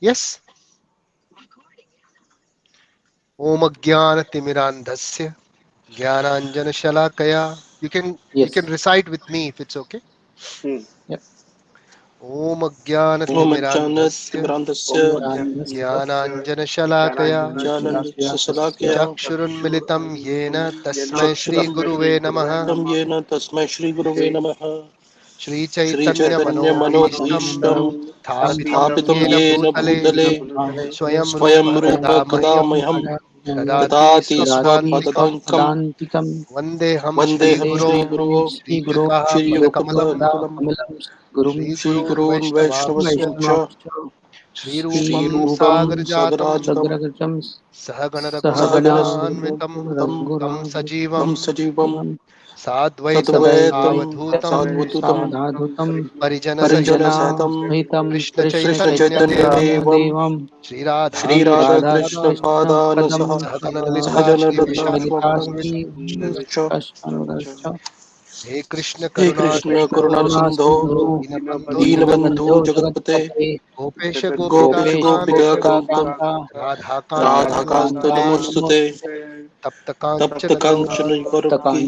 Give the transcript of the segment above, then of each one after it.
Yes. Om Ajnanatimirandhasya Jnananjanashalakaya. You can Yes. recite with me if it's okay. Hmm. Yep. Om Om Ajnanat Ajnanatimirandhasya Timrandasya Om Jnananjanashalakaya Jnananjanashalakya Chakshurunmilitam Yena Tasmai Shri Guruve Namaha. Chakshurunmilitam Yena Tasmai Shri Guruve Namaha. Shri Shri Chaitanya Chaitanya Manobhishtam Manobhishtam Sthapitam Sthapitam Yena Yena Bhutale Bhutale Swayam Swayam Rupa Rupa Kadamahyam Kadamayam Dadati Dadati Swapadankam Swapadantikam Vandeham Shri Vandeham Shri Guru Guru Shri Yuta Shri Padakamalam Yukapadamukalam Shri Shri Gurun Gurun Vaishnavamscha Vaishnavasyancha Shri Shri Rupam Rupam Sagar Sagarajatam सहगण Sahagana रघुनाथान्वितं Tam तं Tam सजीवं Sajivam साद्वैतं Sadvaitam सावधूतं Sadvadutam Parijana परिजनसहितं Satam Krishna Chaitanya कृष्णचैतन्यदेवं Devam Shri Radha Shri Radha Krishna Krishna Padanasaha सहगण Lalita Sahajana Lata Shri hey Krishna He Karuna Krishna Sindhu Karuna Sindho दीनबंधो जगत्पते Deenabandhu Jagatpate Gopesh गोपिका Gopesh Gopika Kant Kantam Radha Kant Radha Kanta नमोस्तुते Namostute तप्त Tapta कांचन Gauri Kanchana Gauraki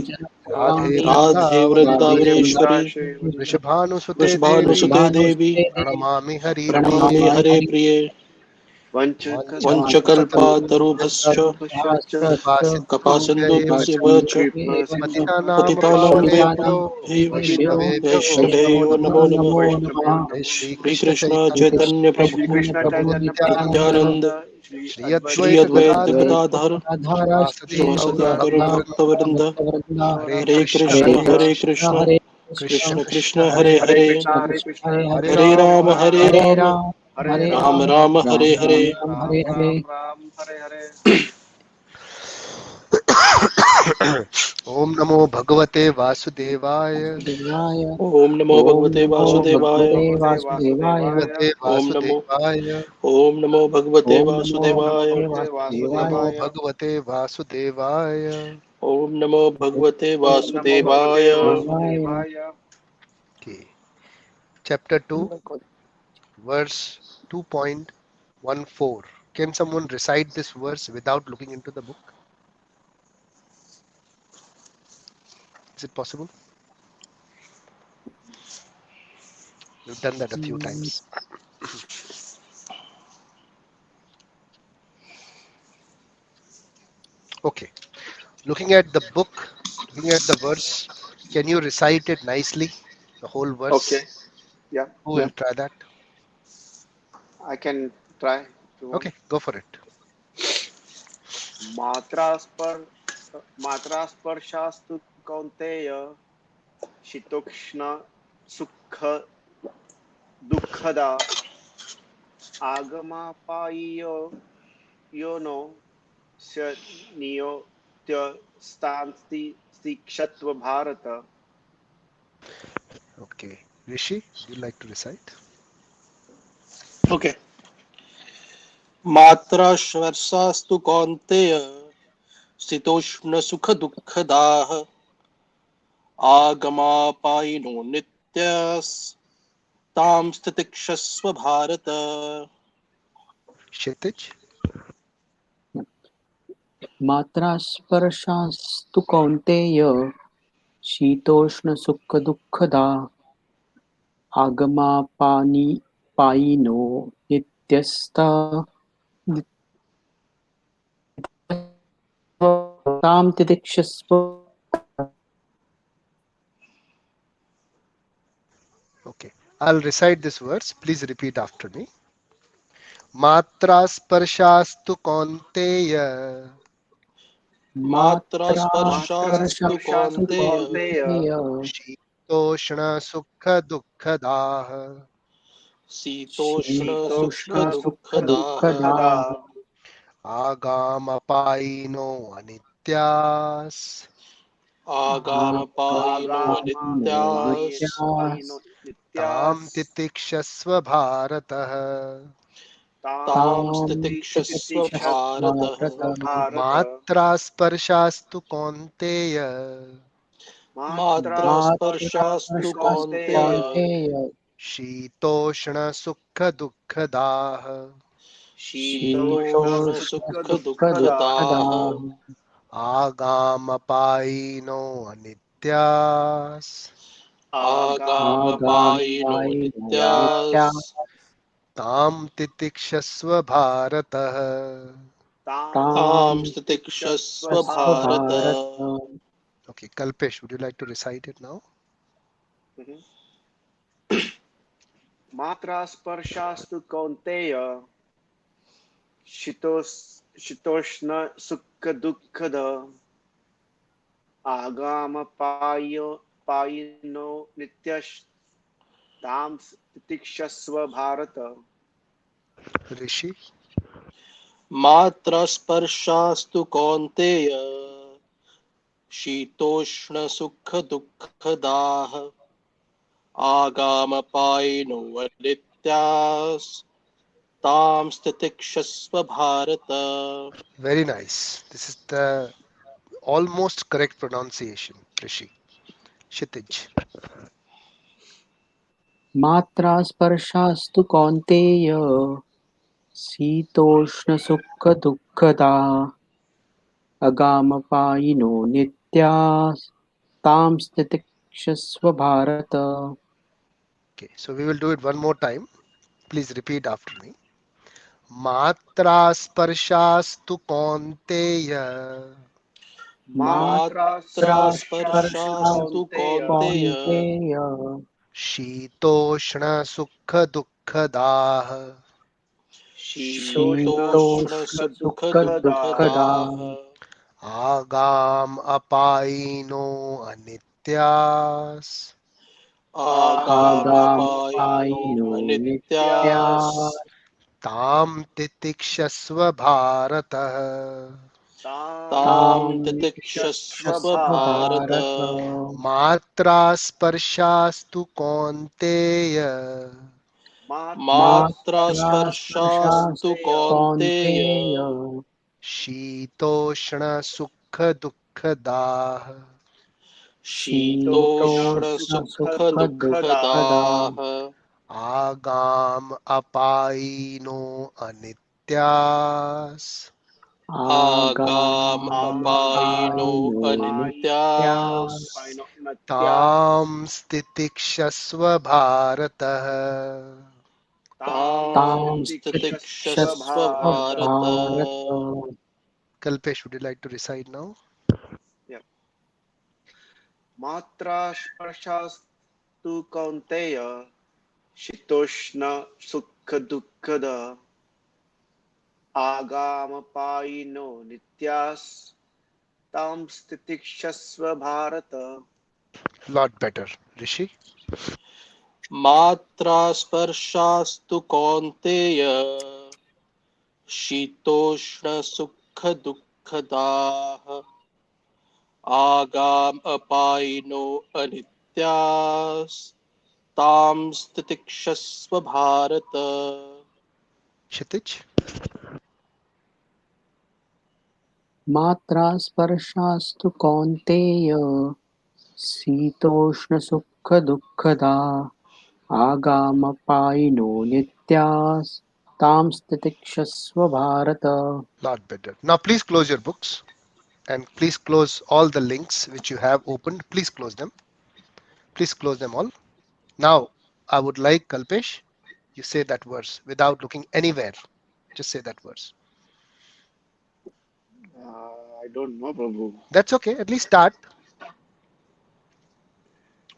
Radhe Radhe Vrindavaneshwari Vrindavaneshwari वृषभानुसुते देवी Vrishabhanusute Devi प्रणमामि हरिप्रिये Pranamami Hare Priye Vanchakalpa Tarubhascha कृपा Sindhu Kapasindubhasya Vacha पतितानां Patitanam पावनेभ्यो Vebhyo वैष्णवेभ्यो Vaishnaveyo Namo Namo जय श्री Shri कृष्ण Krishna चैतन्य Chaitanya Shri Prabhu Krishna प्रभु Chaitanya Prabhu Nityanand Nityananda Nityananda, Shri Shri Shri अद्वैत Advaita Advaita Gadadhar Gadadhar श्रीवासदि Srivasadi गौर Gaura भक्तवृंद Bhaktavarinda हरे Hare Krishna Krishna Hare Krishna Krishna Krishna Krishna Krishna हरे Hare हरे Hare Hare Krishna, Hare Rama Hare Hare Rama, Rama Hare Rama Rama, Rama Hare Ram Hare Ram, Ram Ram, Hare Hare. ओम नमो भगवते वासुदेवाय Om Namo Bhagavate Vasudevaya Bhagavate Vasudevaya, भगवते Om Namo वासुदेवाय Om Namo Bhagavate Om Namo Vasudevaya Bhagavate ओम नमो Vasudevaya, भगवते वासुदेवाय Om Namo Bhagavate Om Namo Bhagavate Vasudevaya Vasudevaya. Okay. Chapter 2, verse 2.14. Can someone recite this verse without looking into the book? Is it possible? We've done that a few times. Okay. Looking at the book, looking at the verse, can you recite it nicely? The whole Okay, verse? yeah, Who will try that? I can try if you want. Okay, go for it. मात्रास्पर मात्रास्पर्शास्तु कौन्तेय शीतोष्ण सुख दुःखदा आगमापायियो यो no स्य नियोत्यस्तांस्ति शिक्षत्व Bharat. Okay. Rishi, would you like to recite? Okay Matra Shvarsastu Kaunteya Sitoshna Sukha Dukkhadah Agamapaino Nityas Tam Stitikshasva Bharata Kshitij? मात्रा स्पर्शास्तु कौन्तेय शीतोष्णसुखदुःखदा आगमापानि पायिनो नित्यस्ता तां तितिक्षस्व Okay. I'll recite this verse. Please repeat after me. Matra sparshastu kaunteya Matra मात्रा मात्रा Sparshasthu स्पर्शास्तु स्पर्शास्तु Kaunteya कौन्तेय कौन्तेय शीतोष्ण सुख दुःखदाः Sitoshna Sukha शीतोष्णसुखदुःखदा Dukkhadah दुःखदा आगामपायिनो अनित्यास् Agamapayino आगामिनो Nityas आगामापायिनो नित्यास् तां नित्यास् तितिक्षस्व भारतः तां Tam तां Stitikshasva तितिक्षस्व तितिक्षस्व Bharata भारत भारत. मात्रा स्पर्शास्तु कौन्तेय मात्रा Matra मात्रा स्पर्शास्तु Sparshasthu स्पर्शास्तु कौन्तेय Kaunteya कौन्तेय शीतोष्णसुखदुःखदाः शीतोष्णसुखदुःखदाः शीतोष्णसुखदुःखदाः आगामपायिनो अनित्यास् आगामपायिनो आगामिपायिनो नित्यास् नित्या तां तितिक्षस्व भारतः. तां तां तितिक्षस्व तस्व Bharat. Bharat Okay, Kalpesh, would you like to recite it now? Mhm. मात्रा स्पर्शास्तु कौन्तेय शीतोष्ण सुख दुःखद आगामपायिनो नित्यस्तां तितिक्षस्व भारत. Rishi? मात्रस्पर्शास्तु कौन्तेय शीतोष्णसुखदुःखदाः आगामपायिनो अनित्यास् तां तितिक्षस्व Bharat. Very nice. This is the almost correct pronunciation, Rishi. Kshitij. मात्रा स्पर्शास्तु कौन्तेय शीतोष्णसुखदुःखदा अगामपायिनो नित्यास् तां स्थितिक्षस्व Bharat Okay, so we will do it one more time. Please repeat after me. मात्रा स्पर्शास्तु कौन्तेय मात्रा मात्रा स्पर्शास्तु मात्रास्पर्शास्तु कौन्तेय कौन्तेय कौन्तेय शीतोष्णसुखदुःखदाः शीतोष्णसुखदुःखदा शीतोष्णसुखदुःखदा शीतोष्णसुखदुःखदाः आगाम अपायिनो अनित्यास् आगामपायिनो आगामपायिनो नित्या अनित्यास् तां तितिक्षस्व भारतः. तां तां तां तितिक्षस्व तितिक्षस्व तितिक्षस्व भारत. भारत। भारत मात्रा स्पर्शास्तु कौन्तेय मात्रा मात्रास्पर्शास्तु मात्रास्पर्शास्तु स्पर्शास्तु कौन्तेय कौन्तेय शीतोष्णसुखदुःखदाः शीतोष्णसुखदुःखदा शीतोष्णसुखदुःखदा शीतोष्णसुखदुःखदाः आगाम अपायिनो अनित्यास् आगामपायिनो आगामपायिनो नित्या अनित्यास् तां नत्यास् स्थितिक्षस्व भारतः. तां तां तां तितिक्षस्व तितिक्षस्व तितिक्षस्व Bharat. Bharat. Bharat Kalpesh, would you like to recite now? Yep. मात्रास्पर्शास्तु कौन्तेय शीतोष्ण सुखदुःखद आगामपायिनो नित्यास् तां तितिक्षस्व भारत. Lot better. Rishi? मात्रास्पर्शास्तु कौन्तेय शीतोष्णसुखदुःखदाः आगामपायिनो अनित्यास् तां तितिक्षस्व भारत। Kshitij? मात्रा स्पर्शास्तु कौन्तेय शीतोष्णसुखदुःखदा आगामपायिनो नित्यास् तां तितिक्षस्व Bharat Lot better. Now please close your books and please close all the links which you have opened. Please close them. Please close them all. Now I would like Kalpesh, you say that verse without looking anywhere. Just say that verse. I don't know, Prabhu. That's okay. At least start.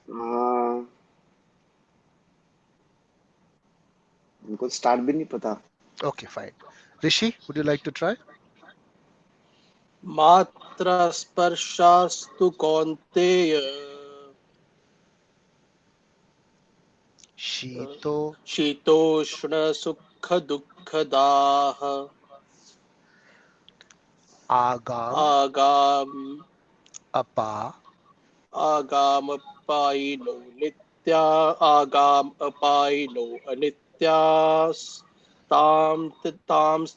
uh, हमको start भी नहीं पता. Okay, fine. Rishi, would you like to try? मात्रास्पर्शास्तु Kaunteya Shito शीतोष्णसुखदुःखदाः agam आगाम apa आगामपायिनो नित्या आगामपायिनो अनित्यास् तां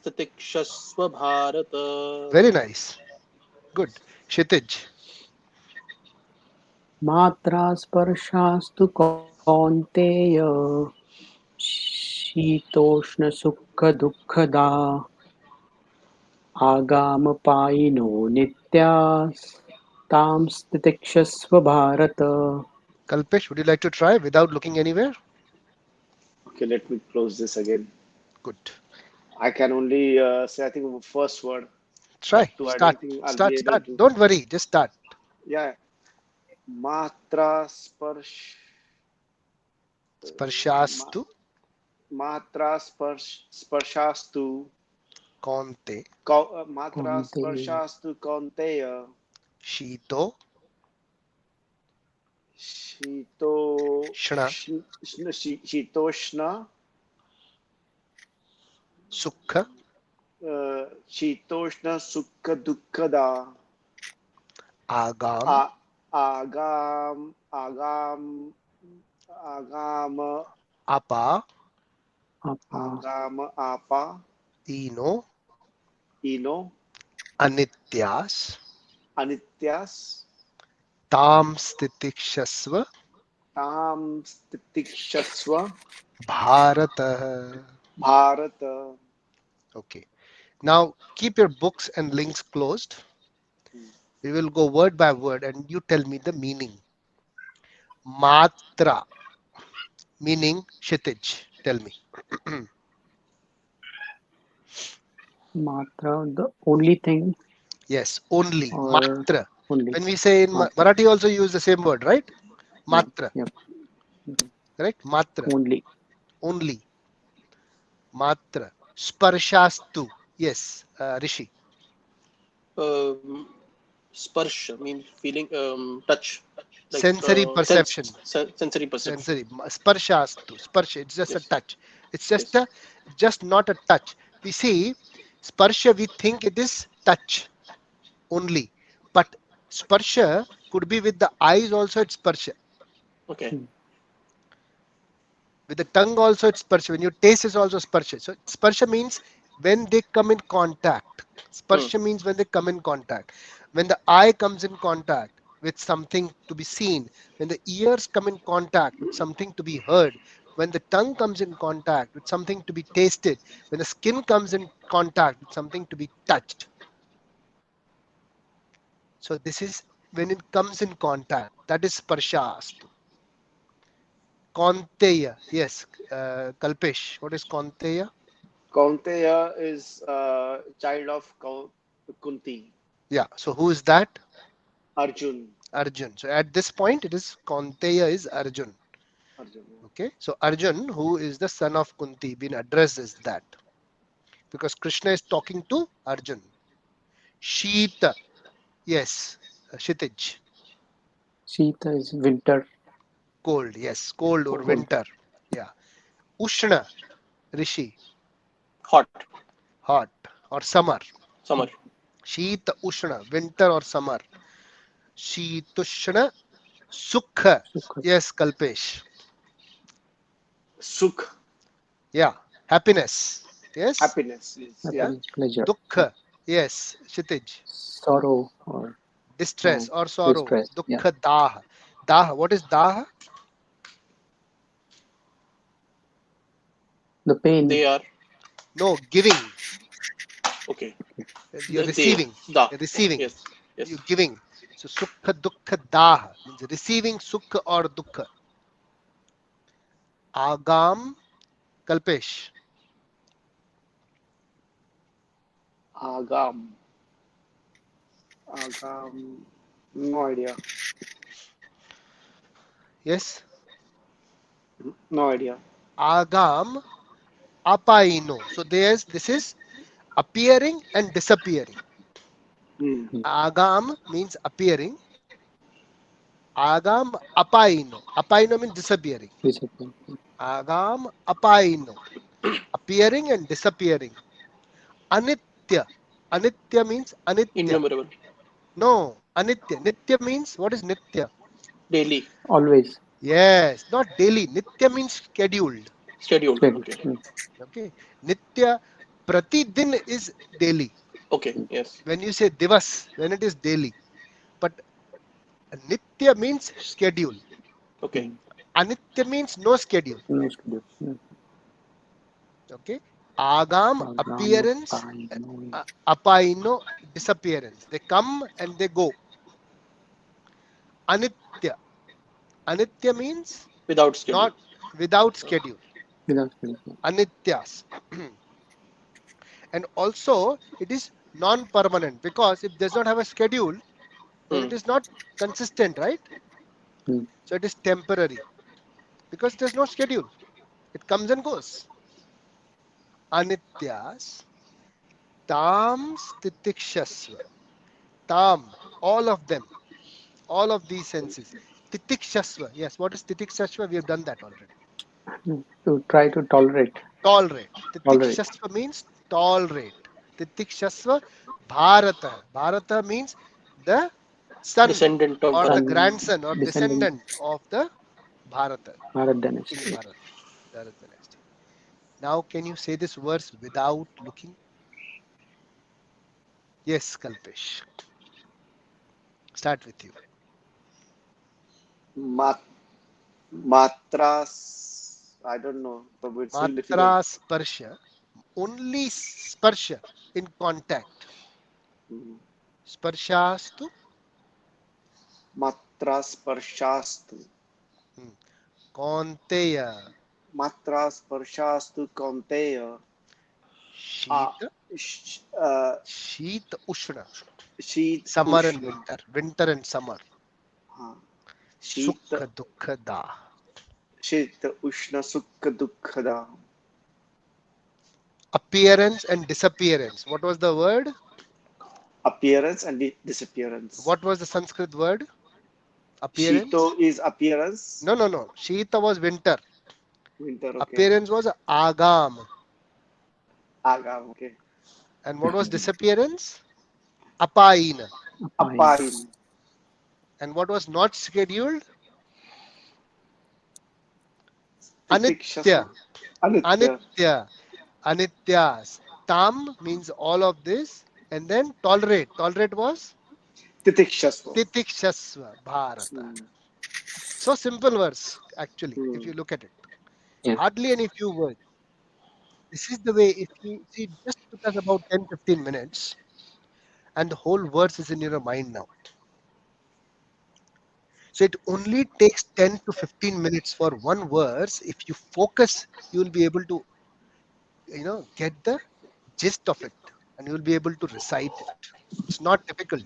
तितिक्षस्व Bharat. very nice. Good. Kshitij. मात्रा स्पर्शास्तु कौन्तेय शीतोष्णसुखदुःखदा आगामपायिनो नित्यास्तां तितिक्षस्व Bharat. Kalpesh, would you like to try without looking anywhere? Okay, let me close this again. Good. I can only say, I think, first word. Try. Two, I Start. don't think I'll be Start. able Start. to. Don't worry. Just start. Yeah. Matra sparsh. Ma, Sparshastu matra sparshastu. konte Matra Kaunteya sparshastu kaunteya. shito Shito. shna Shitoshna. sukha Shitoshna sukha dukkada. agam A, agam, agama, apa अपा agama apa, ino ino, anityas anityas, tam stitikshasva tam tikshasva, bharatah. bharata. Okay. Now keep your books and links closed. We will go word by word and you tell me the meaning. Matra meaning Kshitij. Tell me. मात्रा the only thing Yes, only. or Matra. only When we say in मात्रा. Marathi also use the same word, right? Yep, Matra. yep. Mhm. Correct? Matra. Only Only. Matra. Sparshastu. Yes, Rishi. Um, Sparsha means feeling, touch, like Sensory perception. sensory perception. Sensory. Sparshastu. Sparsha. It's just a Yes, touch. It's just yes. a, just not a touch. We see sparsha, we think it is touch only. But sparsha could be with the eyes also, it's sparsha. Okay. mm, With the tongue also it's sparsha. When you taste is also sparsha. So sparsha means when they come in contact. Hmm. Sparsha means when they come in contact. When the eye comes in contact with something to be seen, when the ears come in contact with something to be heard, when the tongue comes in contact with something to be tasted, when the skin comes in contact with something to be touched. So this is when it comes in contact. That is sparshastu. Konteya. Yes, Kalpesh. What is konteya? Kaunteya is child of Kunti, Yeah. So who is that? Arjun. Arjun. So at this point, it is Konteya is Arjun. Arjun. Okay. So Arjun, who is the son of Kunti, being addressed as that because Krishna is talking to Arjun. Sheeta. Yes. Shitij. Shita is winter. Cold. Yes. Cold or Cold. winter. Yeah. Ushna. Rishi. Hot, Hot or summer. summer. Sheeta. Ushna. Winter or summer. Sheetushna. Sukha. Sukha. Yes. Kalpesh. Sukh, Yeah. Happiness. Yes. happiness is, yeah. Yeah. Happiness, pleasure. Yeah. Dukkha. Yes. Shitij. Sorrow or Distress or sorrow. distress. Yeah. Dukkha daha. Daha. What is daha? The pain. They are No, giving. okay. You're They receiving. da. You're receiving. Yes, yes. You're giving. So sukha dukkha daha means receiving sukha or dukkha. Agam Kalpesh. Agam, agam, no idea, Yes. no idea. Agam apaino. So there's this is appearing and disappearing. Hmm. Mm, Agam means appearing. Agam apaino. Apaino means disappearing. discipline. Agam apaino. Appearing and disappearing. Anitya. Anitya means anitya. Innumerable. No, anitya. Nitya means what is nitya? Daily. Always Yes, not daily. Nitya means scheduled. Scheduled. schedule. Okay. Okay. Nitya pratidin is daily. Okay. Yes. When you say divas, when it is daily. But nitya means schedule. Okay. Mm, Anitya means no schedule. No schedule. Okay. Agam, Pagam, appearance. Paino. Apaino, disappearance. They come and they go. Anitya. Anitya means Without schedule. not without schedule. Without schedule. Anityas. And also it is non-permanent, because if it does not have a schedule, then Hmm. it is not consistent, right? Hmm. So it is temporary because there's no schedule. It comes and goes. Anityas. Tam titikshasva. Tam. All of them. All of these senses. Titikshasva. Yes, what is titikshasva? We have done that already. To try to tolerate. Tolerate. Tolerate. Titikshasva means tolerate. Titikshasva Bharata. Bharata means the son Descendant of or the Bharat. Son, grandson or descendant, descendant of the Bharata, Bharat King dynasty. Bharat, Bharat dynasty. Now, can you say this verse without looking? Yes, Kalpesh. Start with you. mat, matras. I don't know, but it's really difficult. Matra sparsha. Only sparsha in contact. Hmm. Sparshastu. Matras parshastu. Konteya. Matras parshastu kaunteya. Ah, Shita. sh- uh, Shita Ushna. sheet Summer and ushna. winter. Winter and summer. हाँ, शीत Sukha Dukkha. शीत उष्ण सुख दुखदा. Appearance and disappearance. What was the word? Appearance and disappearance. What was the Sanskrit word? Appearance? Shito is appearance. No, no, no. Shita was winter. Winter, okay. Appearance was Agam. Agam, okay. And what was disappearance? Apain. Apine. Apain. And what was not scheduled? Titikshasva. Anitya. Anitya. Anitya. Anityas. Tam means all of this. And then tolerate. Tolerate was Titikshasva. Titikshasva Bharata. Hmm. So simple verse, actually, if Hmm. you look at it. Yeah. Hardly any few words. This is the way, if you see, it just took us about 10-15 minutes, and the whole verse is in your mind now. So it only takes 10 to 15 minutes for one verse. If you focus, you will be able to, get the gist of it, and you will be able to recite it. It's not difficult,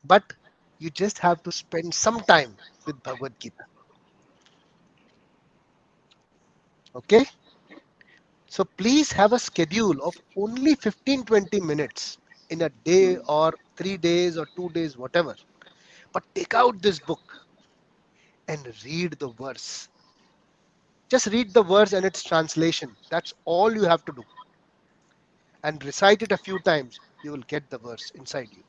but you just have to spend some time with Bhagavad Gita. Okay? So please have a schedule of only 15-20 minutes in a day Hmm. or 3 days or 2 days, whatever. But take out this book and read the verse. Just read the verse and its translation. That's all you have to do. And recite it a few times. You will get the verse inside you.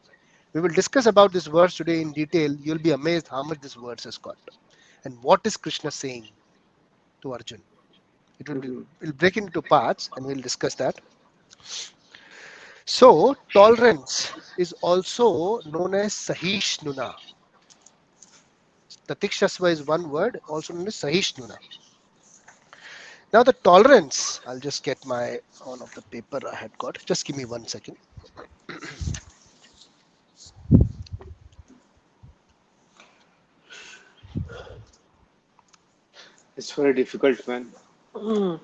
We will discuss about this verse today in detail. You'll be amazed how much this verse has got. And what is Krishna saying to Arjun? Hmm. We'll break into parts and we'll discuss that. So, tolerance is also known as Sahishnuna. Tatikshasva is one word, also known as Sahishnuna. Now, the tolerance, I'll just get my one of the paper I had got. Just give me 1 second. It's very difficult, man. Hmm.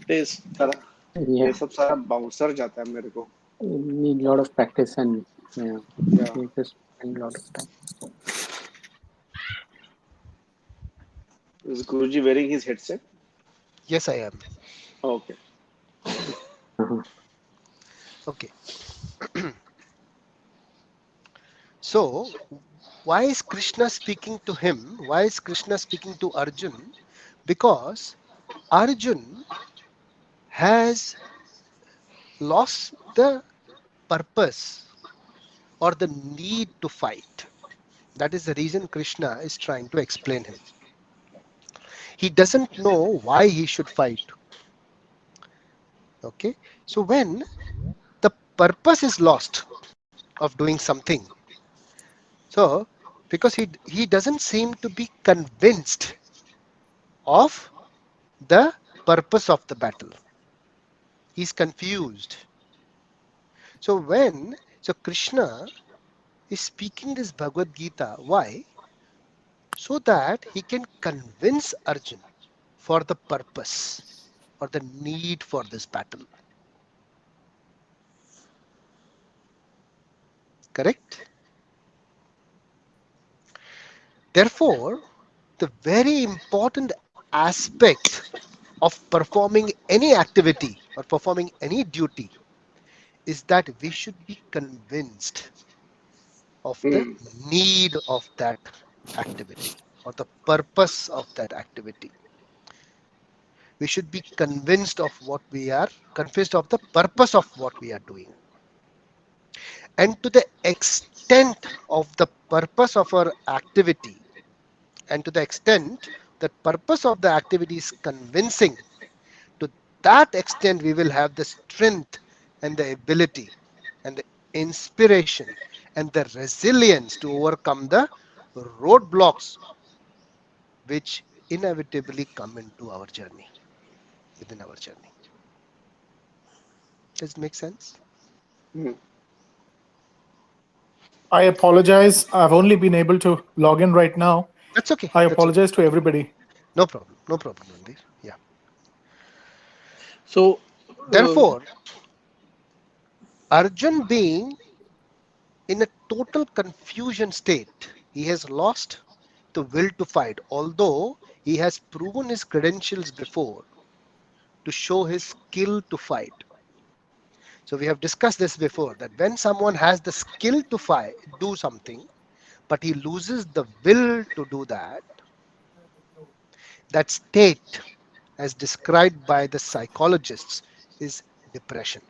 It is. सारा ये Yeah. सब सारा bouncer जाता है मेरे को. You need a lot of practice and yeah, Yeah. you just spend a lot of time. Is Guruji wearing his headset? Yes, I am. Okay. Uh-huh. Okay. So, why is Krishna speaking to him? Why is Krishna speaking to Arjun? Because Arjun has lost the purpose or the need to fight. That is the reason Krishna is trying to explain him. He doesn't know why he should fight. Okay. So when the purpose is lost of doing something, so because he doesn't seem to be convinced of the purpose of the battle. He's confused. So Krishna is speaking this Bhagavad Gita. Why? So that he can convince Arjun for the purpose or the need for this battle. Correct? Therefore, the very important aspect of performing any activity or performing any duty is that we should be convinced of the Hmm. need of that activity or the purpose of that activity. We should be convinced of what we are, convinced of the purpose of what we are doing. And to the extent of the purpose of our activity, and to the extent that purpose of the activity is convincing, to that extent we will have the strength and the ability and the inspiration and the resilience to overcome the roadblocks which inevitably come into our journey, within our journey. Does it make sense? Hmm. I apologize. I've only been able to log in right now. That's okay. I That's okay. apologize to everybody. No problem. No problem, Randir. Yeah. So, uh, Therefore, Arjun being in a total confusion state, he has lost the will to fight, although he has proven his credentials before to show his skill to fight. So we have discussed this before that when someone has the skill to fight, do something, but he loses the will to do that, that state, as described by the psychologists, is depression.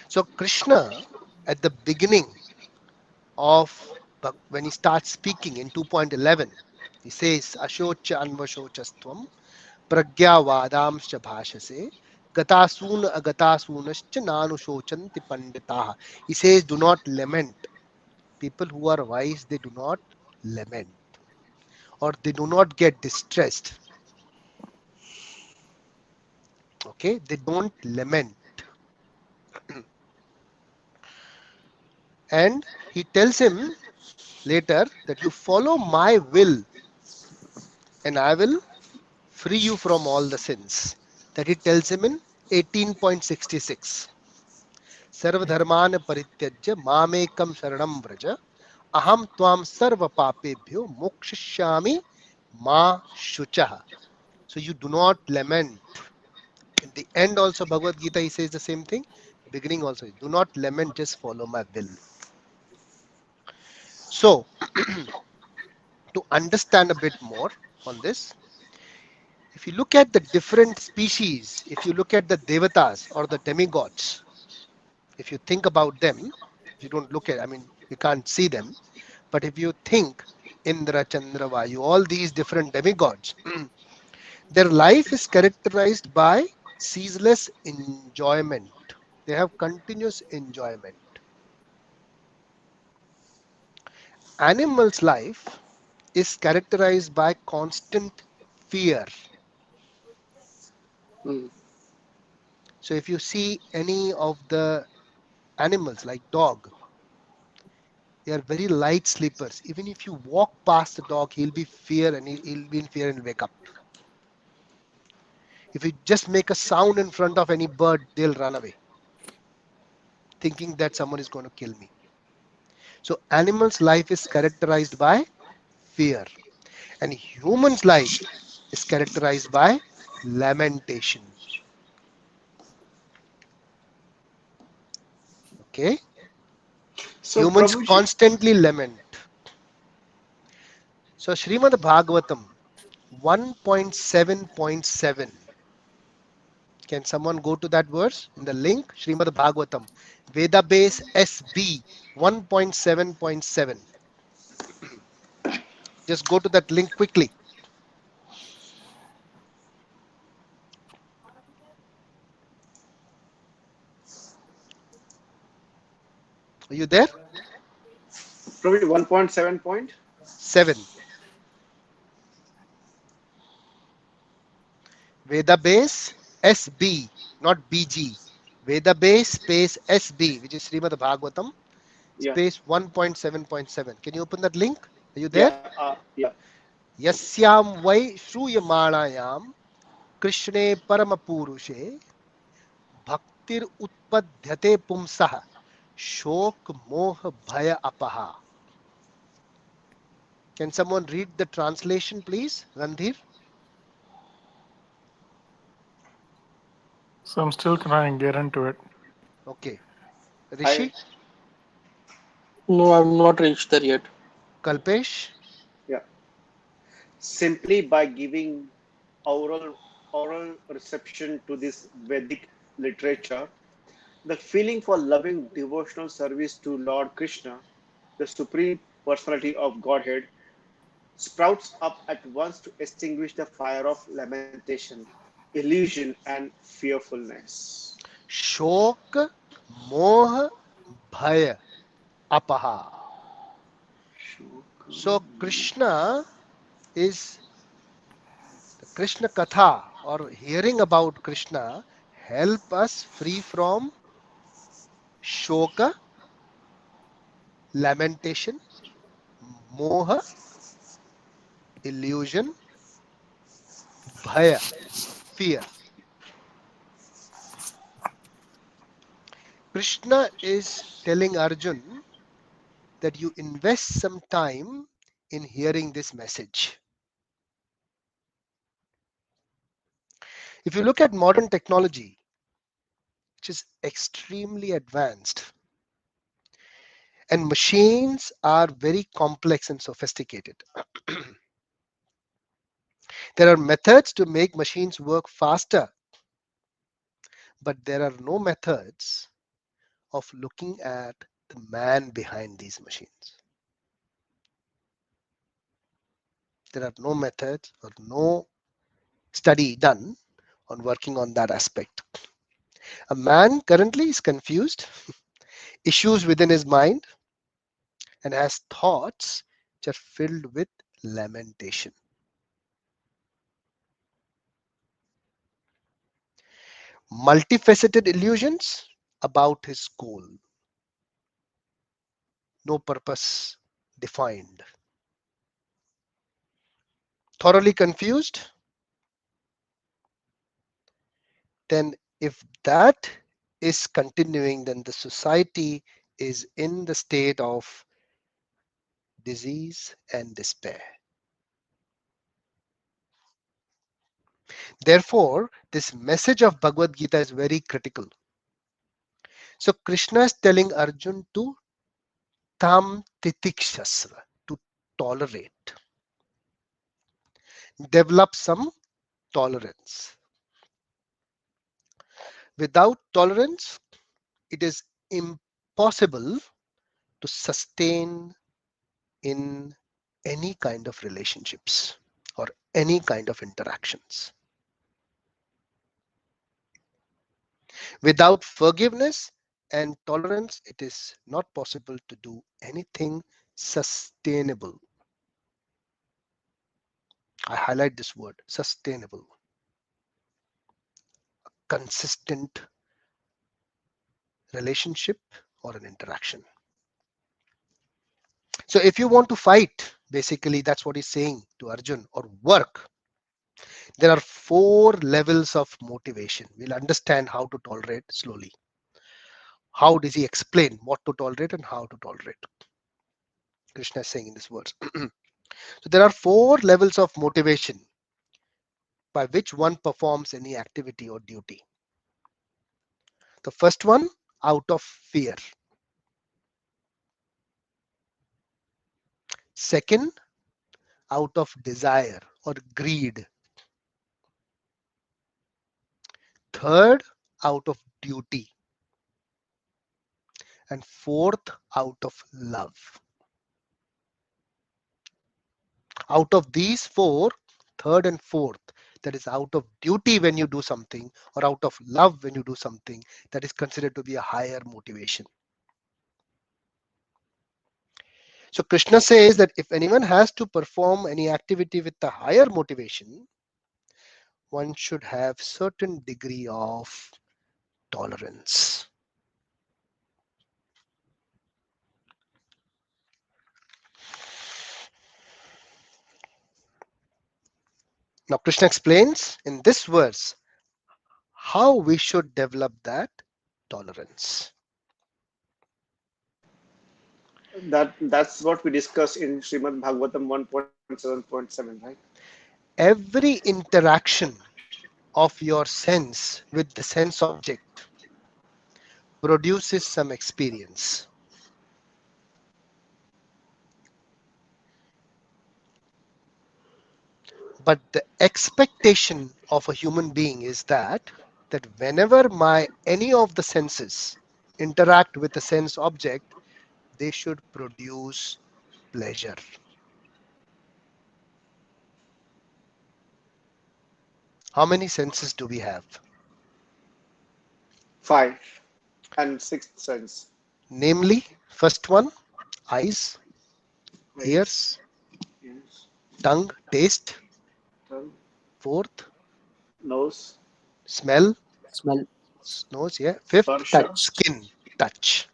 So Krishna, at the beginning of when he starts speaking in 2.11, he says, Ashocha anvashochastvam pragyavadamscha bhashase gatasuna agatasunascha nanushocanti panditaha. He says, do not lament. People who are wise, they do not lament or they do not get distressed. Okay, they don't lament. And he tells him later that you follow my will and I will free you from all the sins. That he tells him in 18.66. Sarvadharman parityajya mamekam sharanam vraja aham tvam sarva papebhyo mokshishyami ma shuchaha. So you do not lament. In the end also Bhagavad Gita he says the same thing. Beginning also, do not lament, just follow my will. So to understand a bit more on this, if you look at the different species, if you look at the devatas or the demigods, if you think about them, if you don't look at, I mean, you can't see them, but if you think Indra, Chandra, Vayu, all these different demigods, their life is characterized by ceaseless enjoyment. They have continuous enjoyment. Animals' life is characterized by constant fear. Hmm. So if you see any of the animals like dog, they are very light sleepers. Even if you walk past the dog, he'll be fear and he'll be in fear and wake up. If you just make a sound in front of any bird, they'll run away, thinking that someone is going to kill me. So animals' life is characterized by fear, and humans' life is characterized by lamentation. Okay, So, humans Prabhuji, constantly lament. So Srimad Bhagavatam 1.7.7. Can someone go to that verse in the link? Srimad Bhagavatam, Veda Base SB 1.7.7. Just go to that link quickly. Are you there? Probably 1.7 point. 7. Veda base SB, not BG. Veda base space SB, which is Srimad Bhagavatam, Yeah, space 1.7.7. Can you open that link? Are you there? yeah. Yasyam vai shruyamanayam Krishne Paramapurushe Bhaktir Utpadhyate Pumsah Shok Moh Bhaya Apaha. Can someone read the translation, please? Randhir? So I'm still trying to get into it. Okay. I Rishi? No, I've not reached there yet. Kalpesh? Yeah. Simply by giving oral reception to this Vedic literature, the feeling for loving devotional service to Lord Krishna, the Supreme Personality of Godhead, sprouts up at once to extinguish the fire of lamentation, illusion, and fearfulness. Shok Moh Bhaya Apaha. So Krishna is the Krishna Katha, or hearing about Krishna help us free from shoka, lamentation, moha, illusion, bhaya, fear. Krishna is telling Arjun that you invest some time in hearing this message. If you look at modern technology, which is extremely advanced, and machines are very complex and sophisticated. There are methods to make machines work faster, but there are no methods of looking at the man behind these machines. There are no methods or no study done on working on that aspect. A man currently is confused, issues within his mind, and has thoughts which are filled with lamentation. Multifaceted illusions about his goal, no purpose defined. Thoroughly confused, then if that is continuing, then the society is in the state of disease and despair. Therefore, this message of Bhagavad Gita is very critical. So Krishna is telling Arjun to tam titikshasra, to tolerate, develop some tolerance. Without tolerance, it is impossible to sustain in any kind of relationships or any kind of interactions. Without forgiveness and tolerance, it is not possible to do anything sustainable. I highlight this word, sustainable, consistent relationship or an interaction. So if you want to fight, basically that's what he's saying to Arjun, or work, there are 4 levels of motivation. We'll understand how to tolerate slowly. How does he explain what to tolerate and how to tolerate? Krishna is saying in this verse. So there are 4 levels of motivation by which one performs any activity or duty. The first one, out of fear. Second, out of desire or greed. Third, out of duty. And fourth, out of love. Out of these 4, third and fourth, that is out of duty when you do something, or out of love when you do something, that is considered to be a higher motivation. So Krishna says that if anyone has to perform any activity with a higher motivation, one should have certain degree of tolerance. Now Krishna explains in this verse how we should develop that tolerance. That's what we discussed in Srimad Bhagavatam 1.7.7, right? Every interaction of your sense with the sense object produces some experience. But the expectation of a human being is that whenever my any of the senses interact with a sense object, they should produce pleasure. How many senses do we have? Five and sixth sense. Namely, first one, eyes, Eyes, ears, ears, tongue, taste. tongue, Fourth, nose, smell, Smell, nose, yeah. Fifth, sparsha. touch. skin, touch.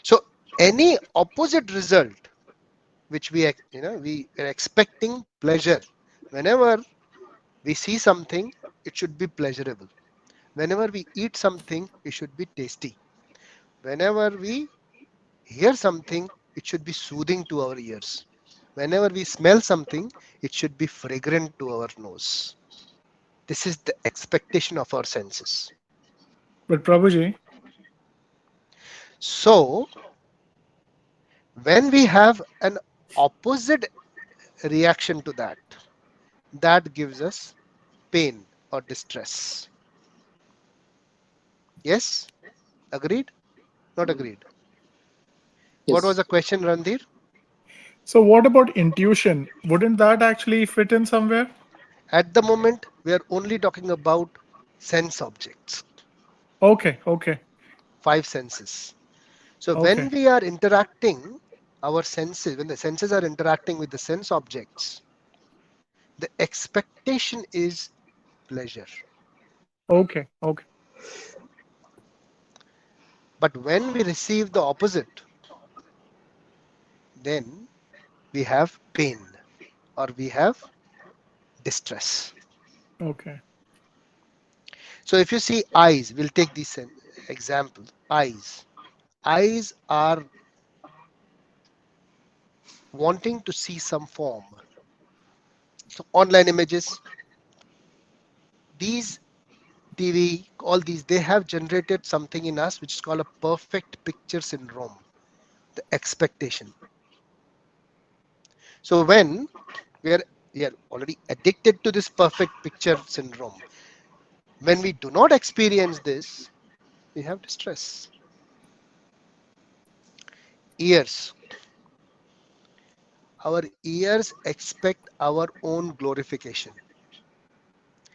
So any opposite result which we are expecting pleasure. Whenever we see something, it should be pleasurable. Whenever we eat something, it should be tasty. Whenever we hear something, it should be soothing to our ears. Whenever we smell something, it should be fragrant to our nose. This is the expectation of our senses. But Prabhuji, So when we have an opposite reaction to that, that gives us pain or distress. Yes? Agreed? Not agreed? What was Yes. the question, Randhir? so what about intuition? Wouldn't that actually fit in somewhere? At the moment, we are only talking about sense objects, Okay, okay, five senses. So when okay, we are interacting, our senses, when the senses are interacting with the sense objects, the expectation is pleasure. okay, okay. But when we receive the opposite, then we have pain or we have distress. Okay. So if you see eyes, we'll take this example. Eyes. Eyes are wanting to see some form. So online images, these TV, all these, they have generated something in us which is called a perfect picture syndrome, the expectation. So when we are already addicted to this perfect picture syndrome, when we do not experience this, we have distress. Ears. Our ears expect our own glorification.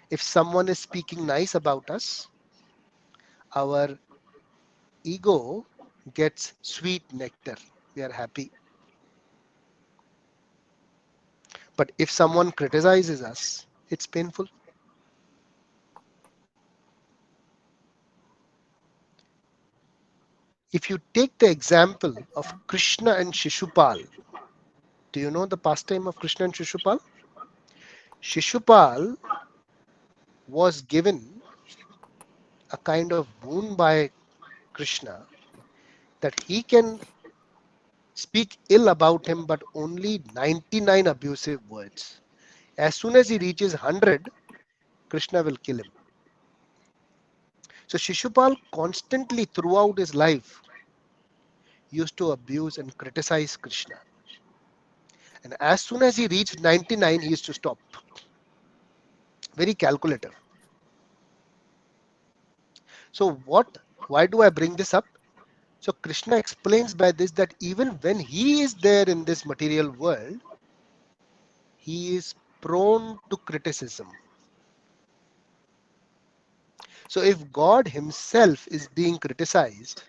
If someone is speaking nice about us, our ego gets sweet nectar. We are happy. But if someone criticizes us, it's painful. If you take the example of Krishna and Shishupal, do you know the pastime of Krishna and Shishupal? Shishupal was given a kind of boon by Krishna that he can speak ill about him, but only 99 abusive words. As soon as he reaches 100, Krishna will kill him. So Shishupal constantly throughout his life used to abuse and criticize Krishna. And as soon as he reached 99, he used to stop. Very calculative. So why do I bring this up? So Krishna explains by this that even when he is there in this material world, he is prone to criticism. So if God himself is being criticized,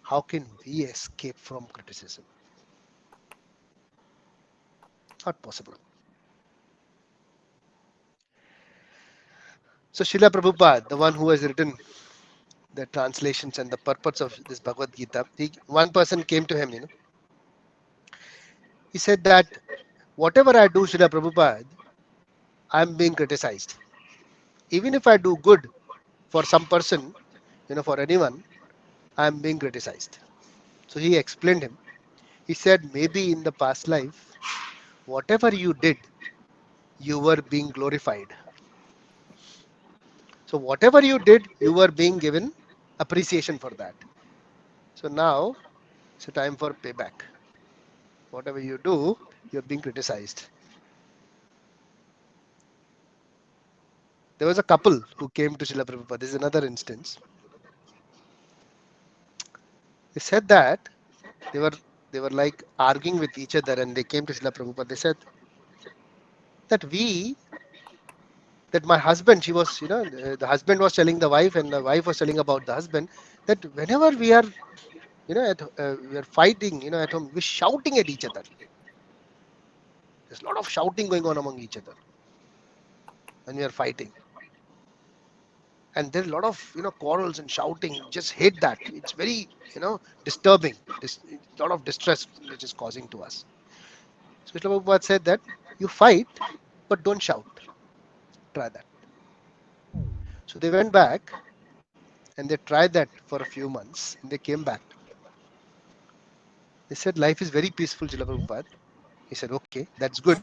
how can we escape from criticism? Not possible. So Srila Prabhupada, the one who has written the translations and the purpose of this Bhagavad Gita, one person came to him, he said that whatever I do, Srila Prabhupada, I'm being criticized. Even if I do good for some person, for anyone, I'm being criticized. So he explained him. He said maybe in the past life, whatever you did, you were being glorified. So whatever you did, you were being given appreciation for that. So now it's a time for payback. Whatever you do, you're being criticized. There was a couple who came to Srila Prabhupada. This is another instance. They said that they were they were like arguing with each other, and they came to Srila Prabhupada. They said that that my husband, she was, the husband was telling the wife, and the wife was telling about the husband, that whenever we are, we are fighting, at home, we're shouting at each other. There's a lot of shouting going on among each other when we are fighting. And there's a lot of, quarrels and shouting. Just hate that. It's very, disturbing. A lot of distress which is causing to us. So Srila Prabhupada said that you fight, but don't shout. Try that. So they went back and they tried that for a few months, and they came back. They said life is very peaceful, Srila Prabhupada. He said, okay, that's good.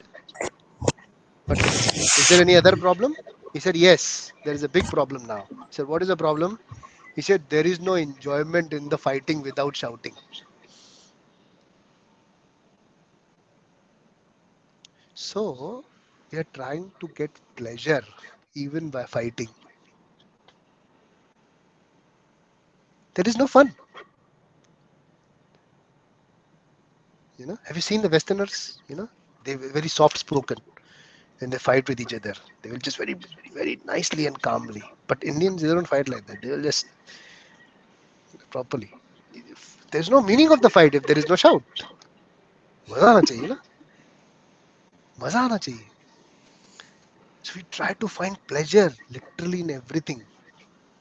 But is there any other problem? He said, yes, there is a big problem now. He said, what is the problem? He said, there is no enjoyment in the fighting without shouting. So we are trying to get pleasure even by fighting. There is no fun. Have you seen the Westerners? They're very soft spoken when they fight with each other. They will just very, very nicely and calmly. But Indians, they don't fight like that. They will just properly. There's no meaning of the fight if there is no shout. मजा आना चाहिए ना मजा आना चाहिए So we try to find pleasure literally in everything.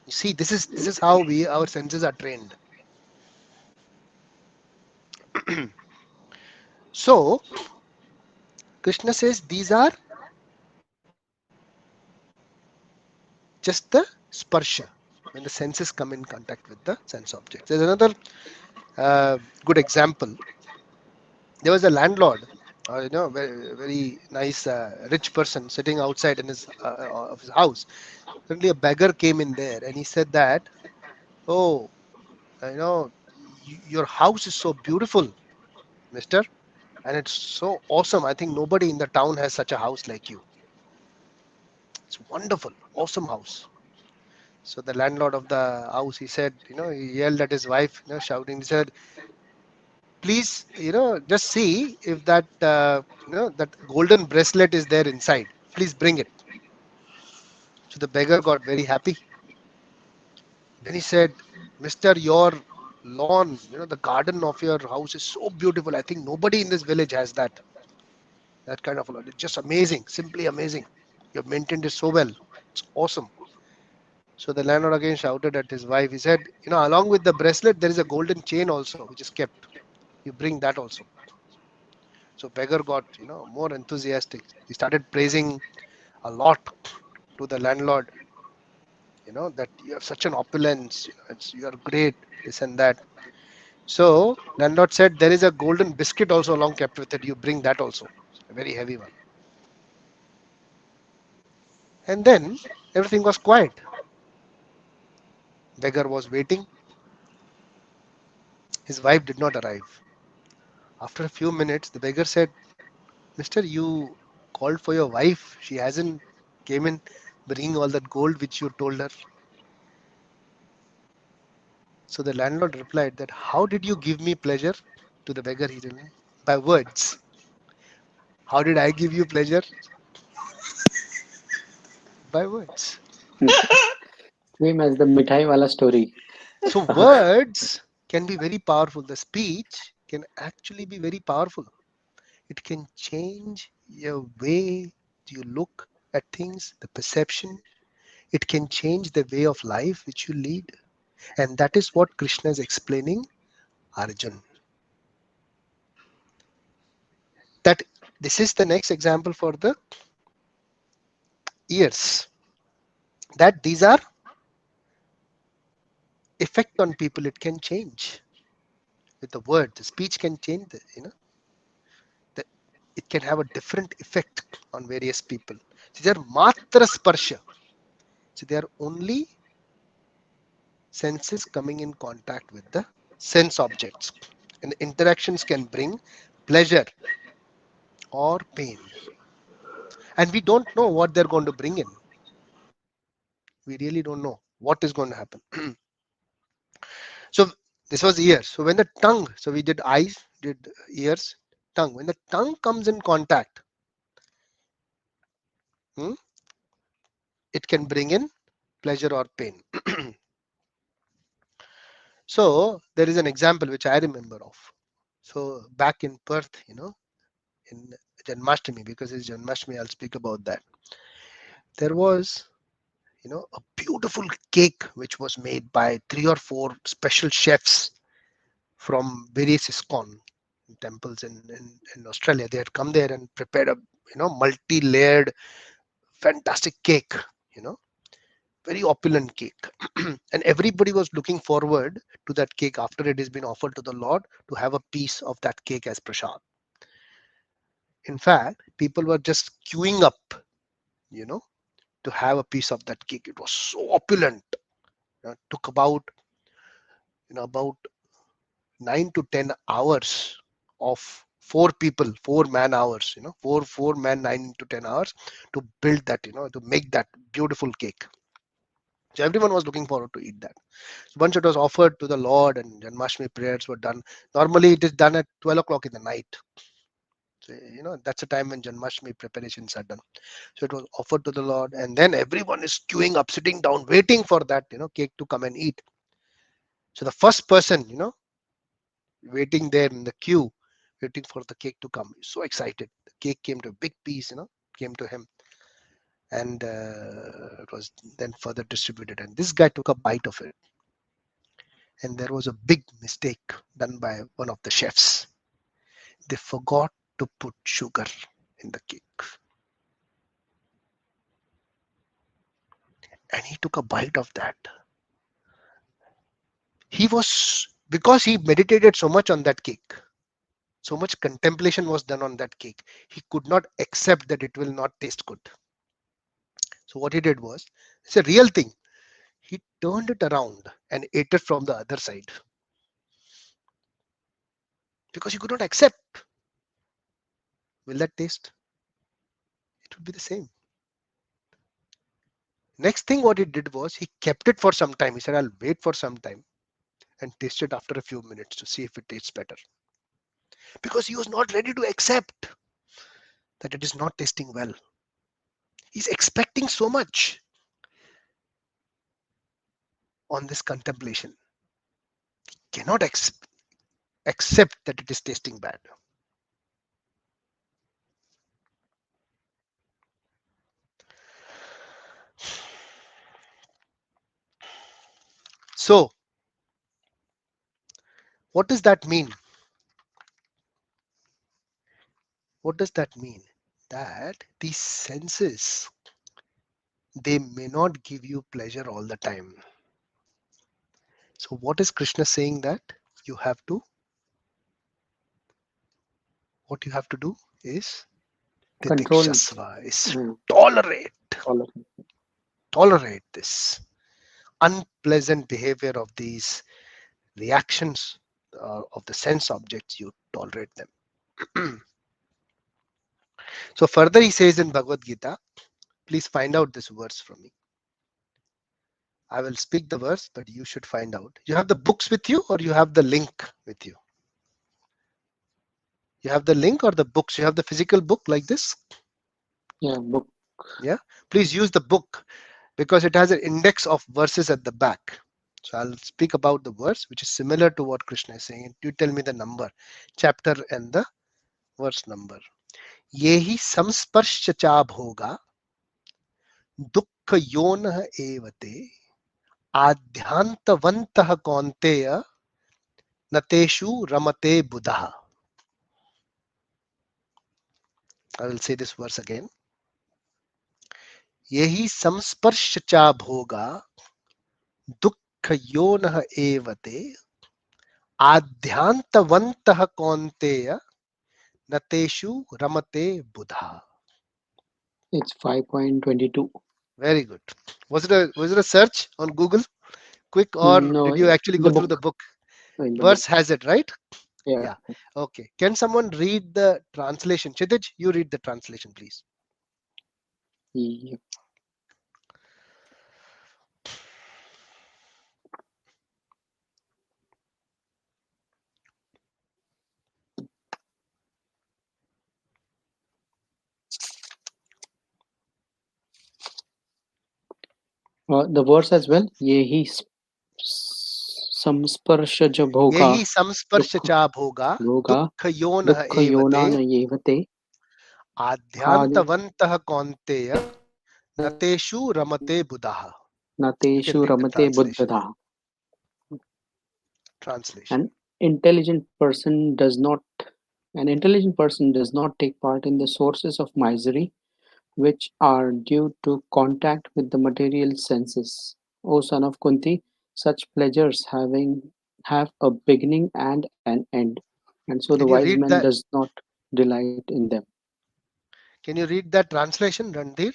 You see, this is how our senses are trained. So Krishna says these are just the sparsha, when the senses come in contact with the sense objects. There's another good example. There was a landlord, very, very nice, rich person sitting outside in his of his house. Suddenly, a beggar came in there, and he said that, "Oh, your house is so beautiful, Mister, and it's so awesome. I think nobody in the town has such a house like you. It's wonderful, awesome house." So the landlord of the house, he said, he yelled at his wife, shouting. He said, please, just see if that golden bracelet is there inside. Please bring it. So the beggar got very happy. Then he said, Mister, your lawn, the garden of your house is so beautiful. I think nobody in this village has that kind of a lawn. It's just amazing, simply amazing. You've maintained it so well. It's awesome. So the landlord again shouted at his wife. He said, along with the bracelet, there is a golden chain also, which is kept. You bring that also. So beggar got, more enthusiastic. He started praising a lot to the landlord, that you have such an opulence, you are great, this and that. So landlord said there is a golden biscuit also along kept with it. You bring that also, a very heavy one. And then everything was quiet. Beggar was waiting. His wife did not arrive. After a few minutes, the beggar said, Mister, you called for your wife. She hasn't came in bringing all that gold which you told her. So the landlord replied that, how did you give me pleasure? To the beggar, he said, by words. How did I give you pleasure? By words. Same as the mithai wala story. So words can be very powerful. The speech can actually be very powerful. It can change your way you look at things, the perception. It can change the way of life which you lead. And that is what Krishna is explaining Arjun. That this is the next example for the ears. That these are effect on people. It can change with the word. The speech can change. The, it can have a different effect on various people. So they are matra sparsha. So they are only senses coming in contact with the sense objects. And the interactions can bring pleasure or pain. And we don't know what they're going to bring in. We really don't know what is going to happen. So this was ears. So when the tongue, so we did eyes, did ears, tongue. When the tongue comes in contact, it can bring in pleasure or pain. So there is an example which I remember of. So back in Perth, in Janmashtami, because it's Janmashtami, I'll speak about that. There was, a beautiful cake which was made by 3 or 4 special chefs from various ISKCON temples in Australia. They had come there and prepared a, multi-layered, fantastic cake, very opulent cake. And everybody was looking forward to that cake after it has been offered to the Lord to have a piece of that cake as prasad. In fact, people were just queuing up, to have a piece of that cake. It was so opulent. Took about, about 9 to 10 hours of 4 people, 4 man hours, 4 man 9 to 10 hours to build that, to make that beautiful cake. So everyone was looking forward to eat that. So once it was offered to the Lord and Janmashtami prayers were done, normally it is done at 12 o'clock in the night. So, that's the time when Janmashtami preparations are done. So it was offered to the Lord, and then everyone is queuing up, sitting down, waiting for that, cake to come and eat. So the first person, waiting there in the queue, waiting for the cake to come, so excited. The cake came to a big piece, came to him, and it was then further distributed. And this guy took a bite of it, and there was a big mistake done by one of the chefs. They forgot to put sugar in the cake, and he took a bite of that. He was, because he meditated so much on that cake, so much contemplation was done on that cake, he could not accept that it will not taste good. So what he did was, it's a real thing, he turned it around and ate it from the other side because he could not accept. Will that taste? It would be the same. Next thing what he did was, he kept it for some time. He said, I'll wait for some time and taste it after a few minutes to see if it tastes better, because he was not ready to accept that it is not tasting well. He's expecting so much on this contemplation. He cannot accept that it is tasting bad. So what does that mean? What does that mean? That these senses, they may not give you pleasure all the time. So what is Krishna saying? That what you have to do is Control. titikshasva, is Mm. tolerate this unpleasant behavior of these reactions of the sense objects. You tolerate them. So further he says in Bhagavad Gita, please find out this verse from me. I will speak the verse, but you should find out. You have the books with you, or you have the link with you? You have the link or the books? You have the physical book like this? Yeah, book. Yeah. Please use the book, because it has an index of verses at the back. So I'll speak about the verse which is similar to what Krishna is saying. You tell me the number, chapter and the verse number. Yehi samsparshacha bhoga dukkha yonah evate adhyantavantah kaunteya nateshu ramate buddha. I will say this verse again. Yehi samsparshacha bhoga dukkha yonah evate adhyantavantah kaunteya nateshu ramate buddha. It's 5.22. Very good. Was it a search on Google quick, or No, did you actually the go through the book. book? In the book. Verse has it, right? Yeah. Yeah. Okay. Can someone read the translation? Chidij, you read the translation, please. Yeah. The verse as well. Yehi samsparshaja bhoga Yehi dukha samsparshacha bhoga bhoga dukkha yonah dukha evate yonana yevate adi adhyantavantah kaunteya nateshu ramate buddha. You can nateshu read the ramate translation. buddha. Translation. An intelligent person does not an intelligent person does not take part in the sources of misery which are due to contact with the material senses. O son of Kunti, such pleasures have a beginning and an end, and so the Can you wise read man that? does not delight in them. Can you read that translation, Randhir?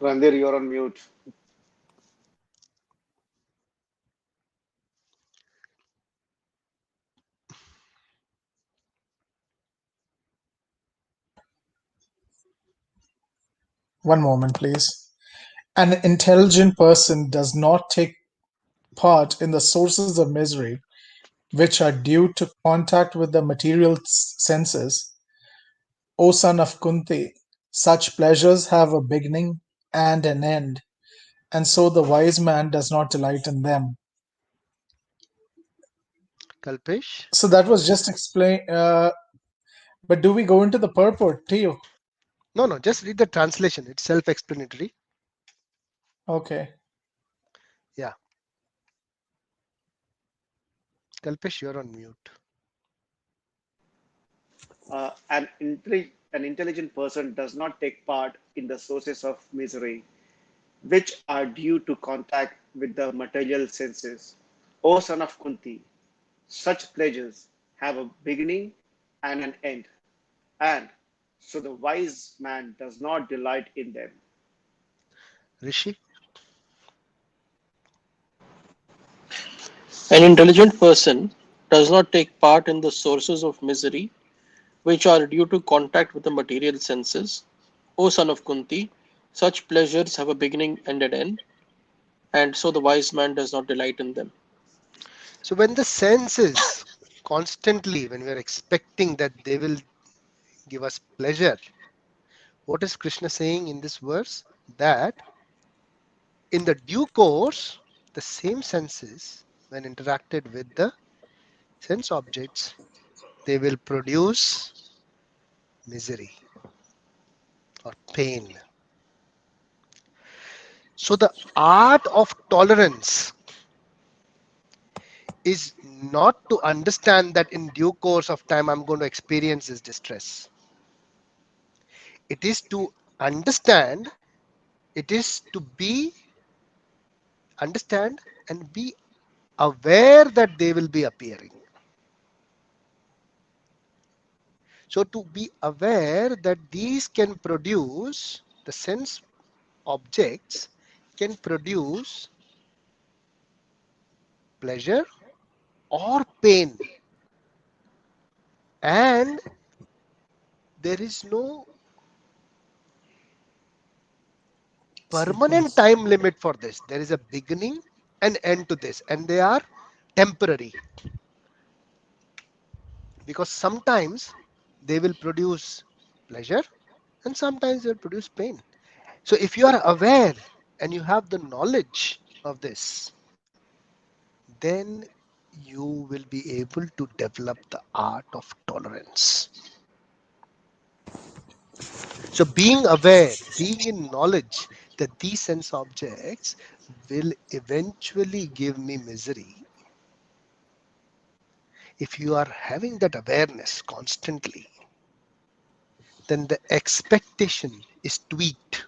Randir, you're on mute. One moment, please. An intelligent person does not take part in the sources of misery, which are due to contact with the material senses. O son of Kunti, such pleasures have a beginning and an end, and so the wise man does not delight in them. Kalpesh? So that was just explain. But do we go into the purport, Tio? No, no, just read the translation. It's self-explanatory. Okay. Yeah. Kalpesh, you're on mute. An intelligent person does not take part in the sources of misery, which are due to contact with the material senses. O son of Kunti, such pleasures have a beginning and an end, and so the wise man does not delight in them. Rishi? An intelligent person does not take part in the sources of misery which are due to contact with the material senses. O son of Kunti, such pleasures have a beginning and an end, and so the wise man does not delight in them. So when the senses constantly, when we are expecting that they will give us pleasure, what is Krishna saying in this verse? That in the due course, the same senses, when interacted with the sense objects, they will produce misery or pain. So the art of tolerance is not to understand that in due course of time I'm going to experience this distress. It is to understand, it is to be, understand and be aware that they will be appearing. So to be aware that these can produce, the sense objects can produce pleasure or pain, and there is no permanent Sequence. time limit for this. There is a beginning and end to this, and they are temporary, because sometimes They will produce pleasure and sometimes they'll produce pain. So if you are aware and you have the knowledge of this, then you will be able to develop the art of tolerance. So being aware, being in knowledge that these sense objects will eventually give me misery, if you are having that awareness constantly, then the expectation is tweaked,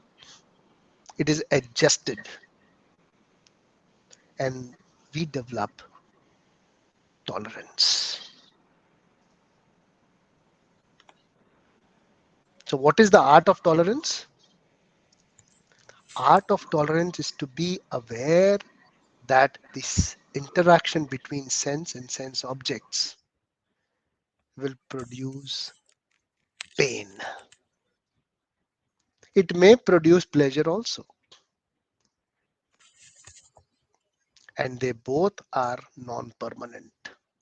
it is adjusted, and we develop tolerance. So, what is the art of tolerance? Art of tolerance is to be aware that this interaction between sense and sense objects will produce pain. It may produce pleasure also, and they both are non permanent.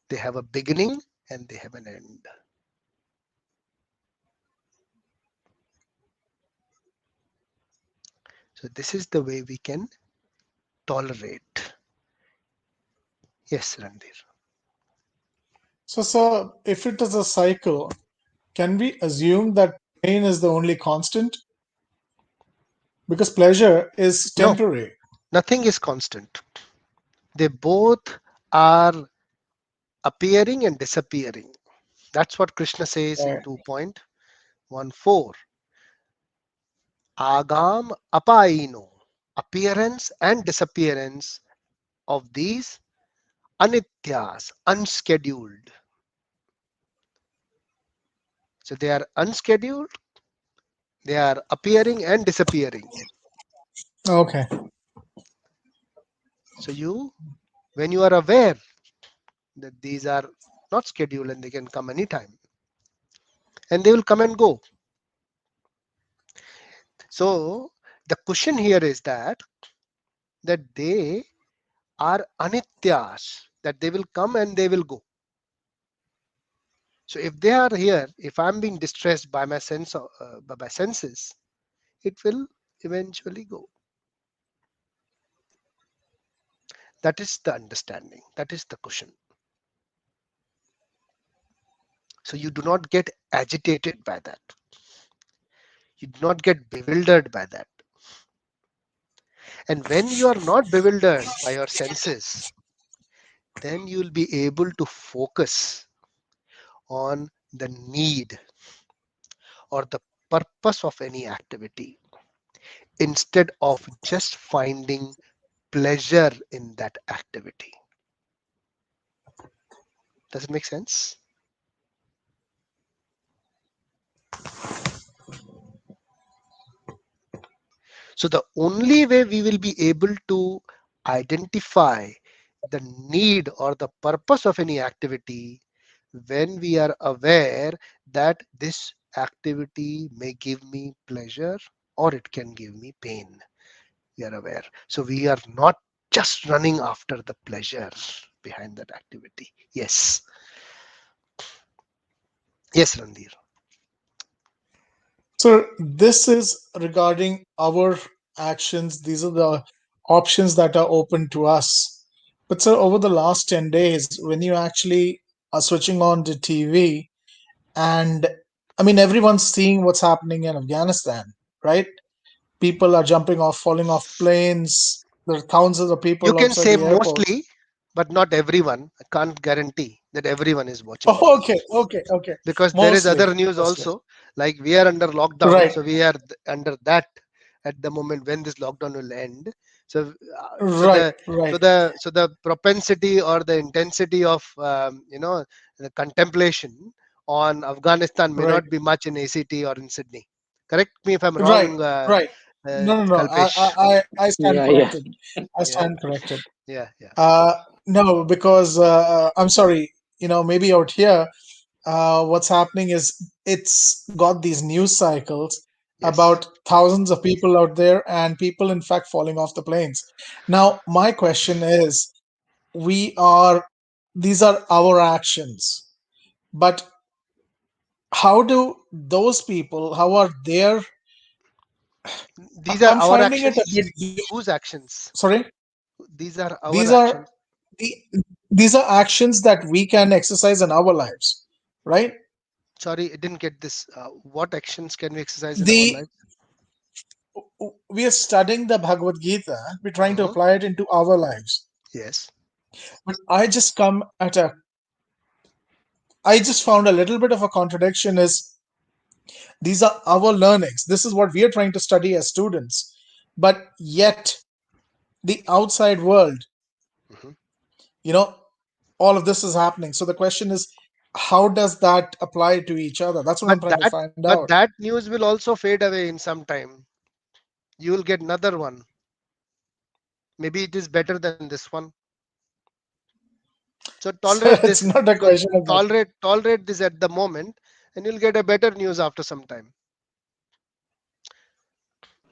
They have a beginning and they have an end. So, this is the way we can tolerate. Yes, Randir. So, sir, if it is a cycle, can we assume that pain is the only constant? Because pleasure is No, temporary. nothing is constant. They both are appearing and disappearing. That's what Krishna says in Right. 2.14. Agam apaino, appearance and disappearance of these anityas, unscheduled. So they are unscheduled, they are appearing and disappearing. Okay. So when you are aware that these are not scheduled and they can come anytime and they will come and go. So the question here is that they are anityas, that they will come and they will go. So if they are here, if I'm being distressed by my by my senses, it will eventually go. That is the understanding. That is the question. So you do not get agitated by that. You do not get bewildered by that. And when you are not bewildered by your senses, then you will be able to focus on the need or the purpose of any activity instead of just finding pleasure in that activity. Does it make sense? So the only way we will be able to identify the need or the purpose of any activity when we are aware that this activity may give me pleasure or it can give me pain. We are aware. So we are not just running after the pleasure behind that activity. Yes. Yes, Randir. So this is regarding our actions. These are the options that are open to us. But sir, over the last 10 days, when you actually are switching on the TV, and I mean, everyone's seeing what's happening in Afghanistan, right? People are jumping off, falling off planes. There are thousands of You people can outside say the airports. mostly, but not everyone. I can't guarantee that everyone is watching Oh, news. okay, okay, okay. Because there is Mostly, other news mostly. also, like we are under lockdown, Right, so we are under that at the moment when this lockdown will end. So so right, the right, so the propensity or the intensity of the contemplation on Afghanistan may right, not be much in ACT or in Sydney. Correct me if I'm right, wrong, right. No, no, no. Kalpesh. I stand Yeah, yeah. corrected. I Yeah, stand corrected. yeah, yeah. Uh, no, because I'm sorry. Maybe out here, what's happening is it's got these news cycles Yes. about thousands of people out there and people, in fact, falling off the planes. Now, my question is, we are, these are our actions, but how do those people, how are their, These are I'm our finding it a actions. bit, Whose actions? sorry, These are our these are actions. the these are actions that we can exercise in our lives, right? Sorry, I didn't get this. What actions can we exercise in our The life? we are studying the Bhagavad Gita, we're trying to Hmm. apply it into our lives. Yes. But I just found a little bit of a contradiction is these are our learnings. This is what we are trying to study as students. But yet the outside world, Hmm. you know, all of this is happening. So the question is, how does that apply to each other? That's what I'm But trying to that, find but out. that news will also fade away in some time. You will get another one. Maybe it is better than this one. So So tolerate it's this. not a question of that. Tolerate this at the moment, and you'll get a better news after some time.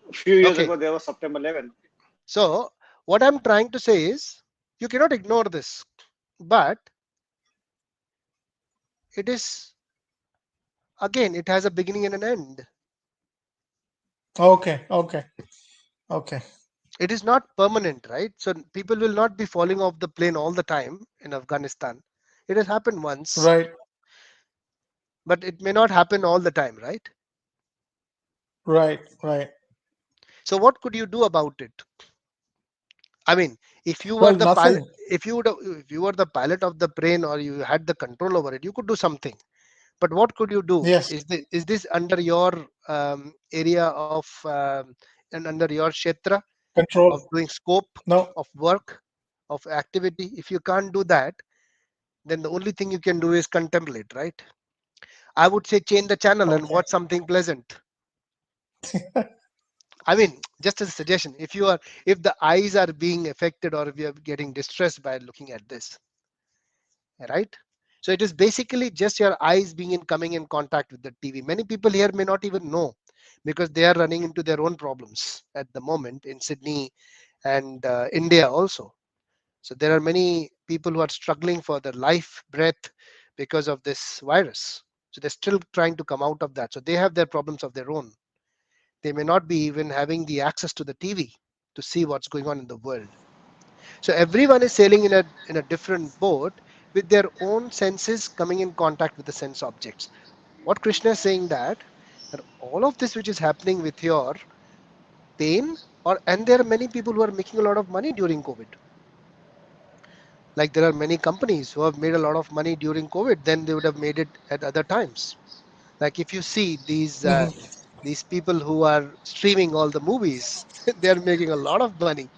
A few years Okay. ago, there was September 11. So what I'm trying to say is, you cannot ignore this, but it is, again, it has a beginning and an end. Okay, okay, okay. It is not permanent, right? So people will not be falling off the plane all the time in Afghanistan. It has happened once, Right, but it may not happen all the time, right? right, right. So what could you do about it? I mean, if you were Well, the pilot, nothing. if you were the pilot of the plane, or you had the control over it, you could do something. But what could you do? Yes, Is this under your area of and under your kshetra control. of doing scope No, of work, of activity? If you can't do that, then the only thing you can do is contemplate, right? I would say change the channel and okay. watch something pleasant. I mean, just as a suggestion, if the eyes are being affected, or if you're getting distressed by looking at this, right? So it is basically just your eyes being in coming in contact with the TV. Many people here may not even know, because they are running into their own problems at the moment in Sydney and India also. So there are many people who are struggling for their life breath because of this virus. So they're still trying to come out of that. So they have their problems of their own. They may not be even having the access to the TV to see what's going on in the world. So everyone is sailing in a different boat with their own senses coming in contact with the sense objects. What Krishna is saying, that all of this which is happening with your pain, and there are many people who are making a lot of money during COVID. Like there are many companies who have made a lot of money during COVID than they would have made it at other times. Like if you see Mhm. these people who are streaming all the movies, they are making a lot of money.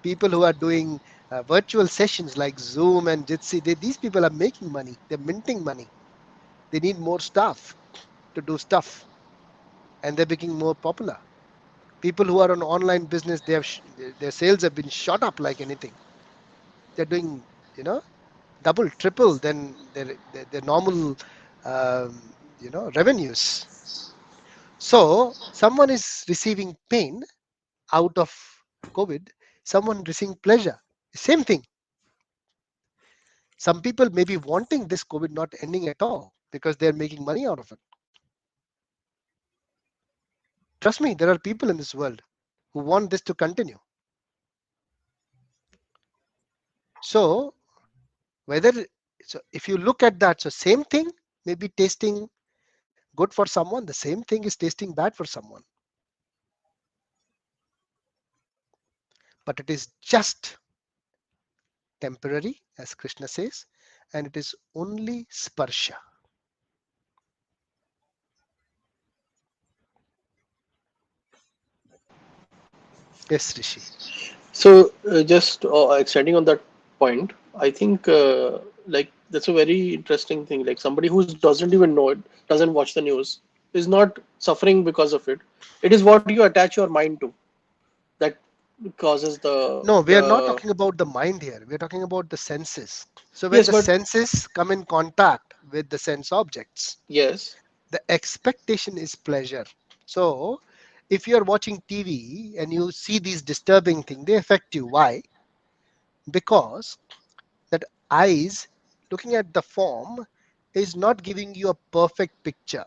People who are doing virtual sessions like Zoom and Jitsi, these people are making money. They're minting money. They need more staff to do stuff, and they're becoming more popular. People who are on online business, their sales have been shot up like anything. They're doing, you know, double, triple than their normal, revenues. So someone is receiving pain out of COVID, someone receiving pleasure. Same thing. Some people may be wanting this COVID not ending at all because they're making money out of it. Trust me, there are people in this world who want this to continue. So whether so if you look at that, so same thing may be tasting good for someone, the same thing is tasting bad for someone. But it is just temporary, as Krishna says, and it is only sparsha. Yes, Rishi. So, just extending on that point, I think like that's a very interesting thing. Like somebody who doesn't even know it, doesn't watch the news, is not suffering because of it. It is what you attach your mind to that causes No, we are not the talking about the mind here. We are talking about the senses. So when yes, the but senses come in contact with the sense objects, yes, the expectation is pleasure. So if you are watching TV and you see these disturbing things, they affect you. Why? Because that eyes looking at the form is not giving you a perfect picture.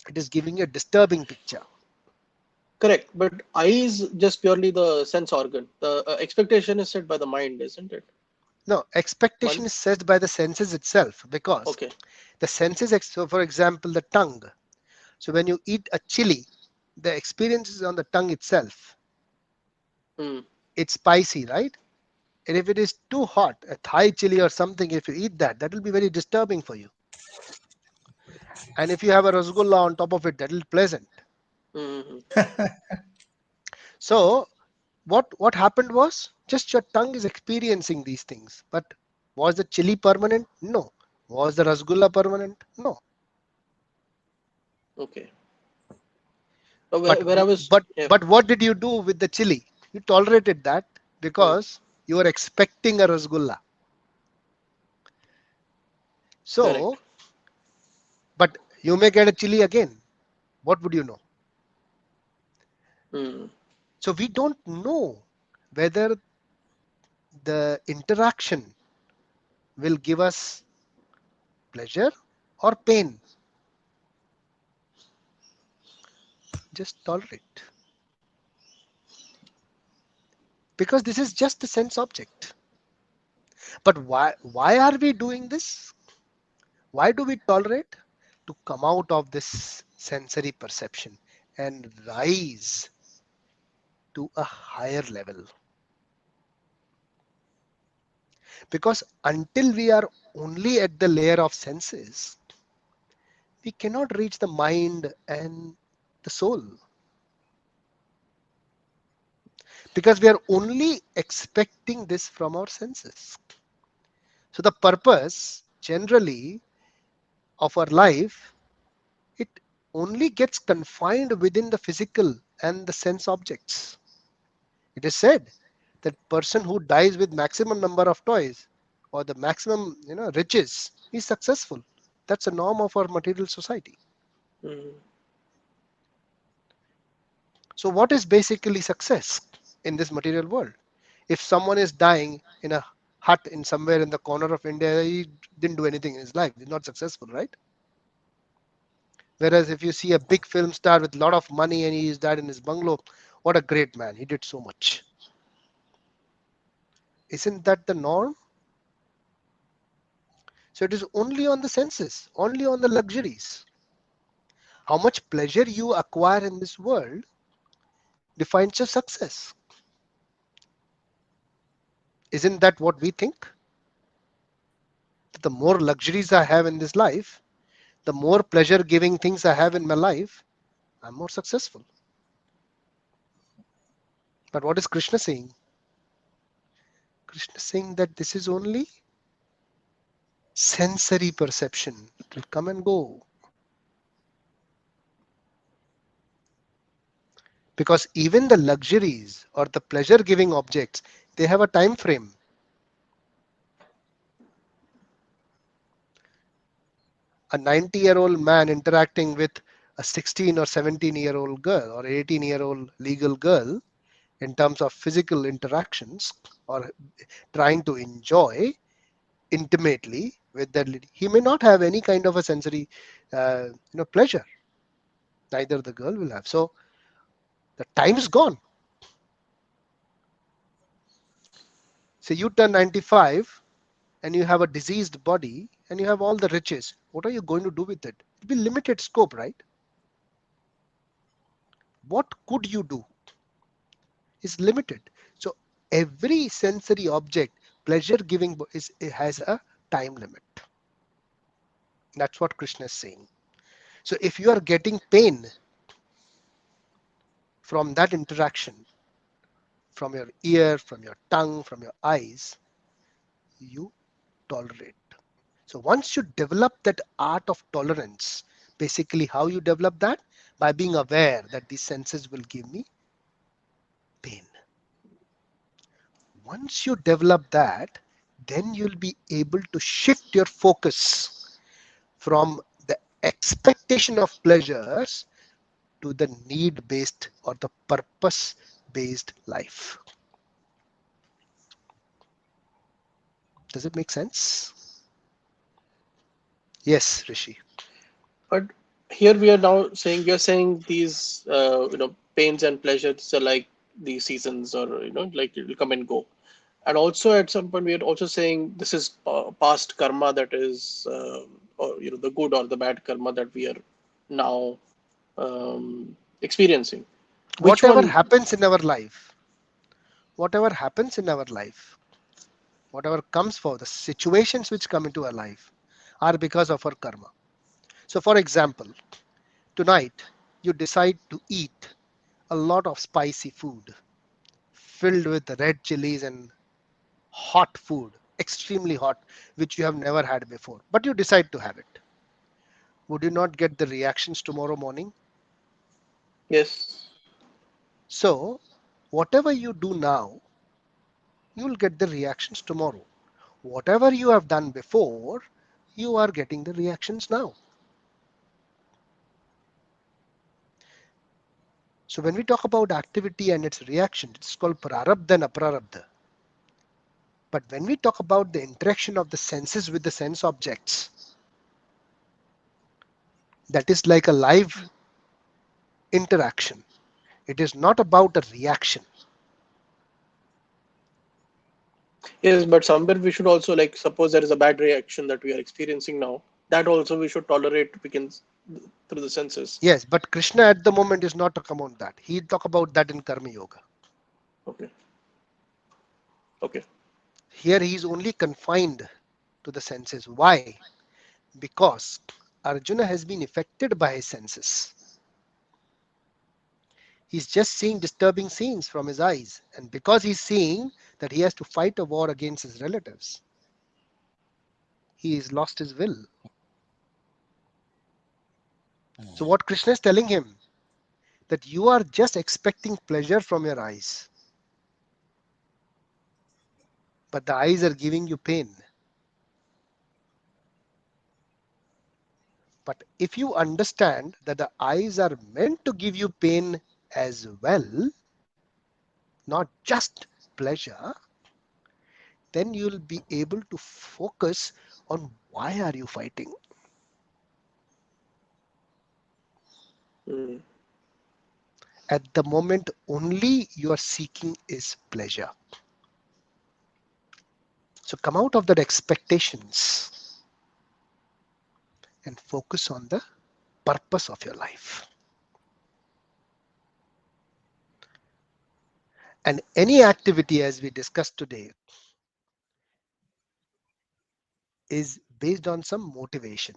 It is giving you a disturbing picture. Correct. But eye is just purely the sense organ. The expectation is set by the mind, isn't it? No, expectation One. is set by the senses itself, because Okay. the senses, so for example, the tongue. So when you eat a chili, the experience is on the tongue itself. Hmm. It's spicy, right? And if it is too hot, a Thai chili or something, if you eat that, that will be very disturbing for you. And if you have a rasgulla on top of it, that will be pleasant. Hmm. So what happened was just your tongue is experiencing these things. But was the chili permanent? No. Was the rasgulla permanent? No. Okay. But Where I was, but yeah. but what did you do with the chili? You tolerated that Hmm. because you were expecting a rasgulla. Correct. So, but you may get a chili again. What would you know? Hmm. So we don't know whether the interaction will give us pleasure or pain. Just tolerate. Because this is just a sense object. But why are we doing this? Why do we tolerate? To come out of this sensory perception and rise to a higher level. Because until we are only at the layer of senses, we cannot reach the mind and the soul. Because we are only expecting this from our senses. So the purpose generally of our life, it only gets confined within the physical and the sense objects. It is said that person who dies with maximum number of toys or the maximum riches is successful. That's a norm of our material society. Hmm. So what is basically success in this material world? If someone is dying in a hut in somewhere in the corner of India, he didn't do anything in his life. He's not successful, right? Whereas if you see a big film star with a lot of money and he is died in his bungalow, what a great man. He did so much. Isn't that the norm? So it is only on the senses, only on the luxuries. How much pleasure you acquire in this world defines your success. Isn't that what we think? The more luxuries I have in this life, the more pleasure giving things I have in my life, I'm more successful. But what is Krishna saying? Krishna is saying that this is only sensory perception. It will come and go. Because even the luxuries or the pleasure giving objects, they have a time frame. A 90-year-old man interacting with a 16 or 17-year-old girl or 18-year-old legal girl in terms of physical interactions or trying to enjoy intimately with that lady, he may not have any kind of a sensory pleasure. Neither the girl will have. So the time is gone. So you turn 95 and you have a diseased body and you have all the riches. What are you going to do with it? It'll be limited scope, right? What could you do is limited. So every sensory object, pleasure giving, it has a time limit. That's what Krishna is saying. So if you are getting pain from that interaction, from your ear, from your tongue, from your eyes, you tolerate. So once you develop that art of tolerance, basically how you develop that? By being aware that these senses will give me pain. Once you develop that, then you'll be able to shift your focus from the expectation of pleasures to the need based or the purpose based life. Does it make sense? Yes, Rishi. But here we are now saying, we are saying these pains and pleasures are like these seasons, or like it will come and go. And also at some point we are also saying this is past karma, that is or the good or the bad karma that we are now experiencing. Which Whatever one? happens in our life, whatever happens in our life, whatever comes for the situations which come into our life are because of our karma. So, for example, tonight you decide to eat a lot of spicy food filled with red chilies and hot food, extremely hot, which you have never had before, but you decide to have it. Would you not get the reactions tomorrow morning? Yes. So, whatever you do now, you will get the reactions tomorrow. Whatever you have done before, you are getting the reactions now. So, when we talk about activity and its reaction, it's called prarabdha and aprarabdha. But when we talk about the interaction of the senses with the sense objects, that is like a live interaction. It is not about a reaction. Yes, but somewhere we should also, like, suppose there is a bad reaction that we are experiencing now, that also we should tolerate begins through the senses. Yes, but Krishna at the moment is not talking about that. He talk about that in Karma Yoga. Okay. Okay. Here he is only confined to the senses. Why? Because Arjuna has been affected by his senses. He's just seeing disturbing scenes from his eyes. And because he's seeing that he has to fight a war against his relatives, he has lost his will. So what Krishna is telling him, that you are just expecting pleasure from your eyes, but the eyes are giving you pain. But if you understand that the eyes are meant to give you pain as well, not just pleasure, then you'll be able to focus on why are you fighting. Mm. At the moment, only you are seeking is pleasure. So come out of that expectations and focus on the purpose of your life. And any activity, as we discussed today, is based on some motivation.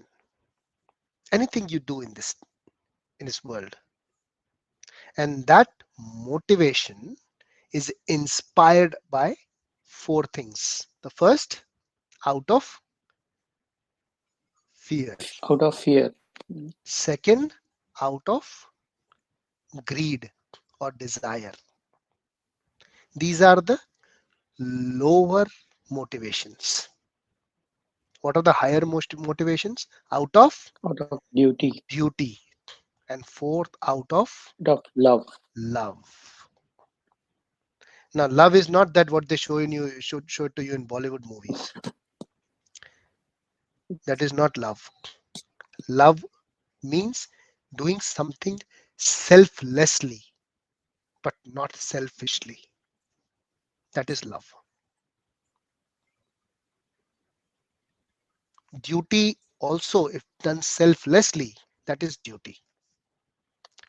Anything you do in this world, and that motivation is inspired by four things. The first, out of fear. Out of fear. Second, out of greed or desire. These are the lower motivations. What are the higher most motivations? Out of Out of duty. duty. And fourth, out of Out of love. love. Now, love is not that what they show to you in Bollywood movies. That is not love. Love means doing something selflessly, but not selfishly. That is love. Duty also, if done selflessly, that is duty.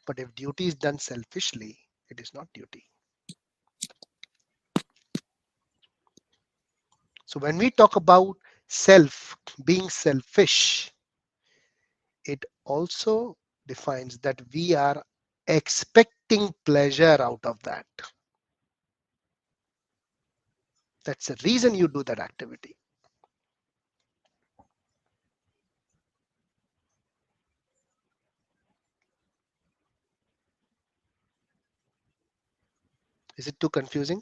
But if duty is done selfishly, it is not duty. So when we talk about self being selfish, it also defines that we are expecting pleasure out of that. That's the reason you do that activity. Is it too confusing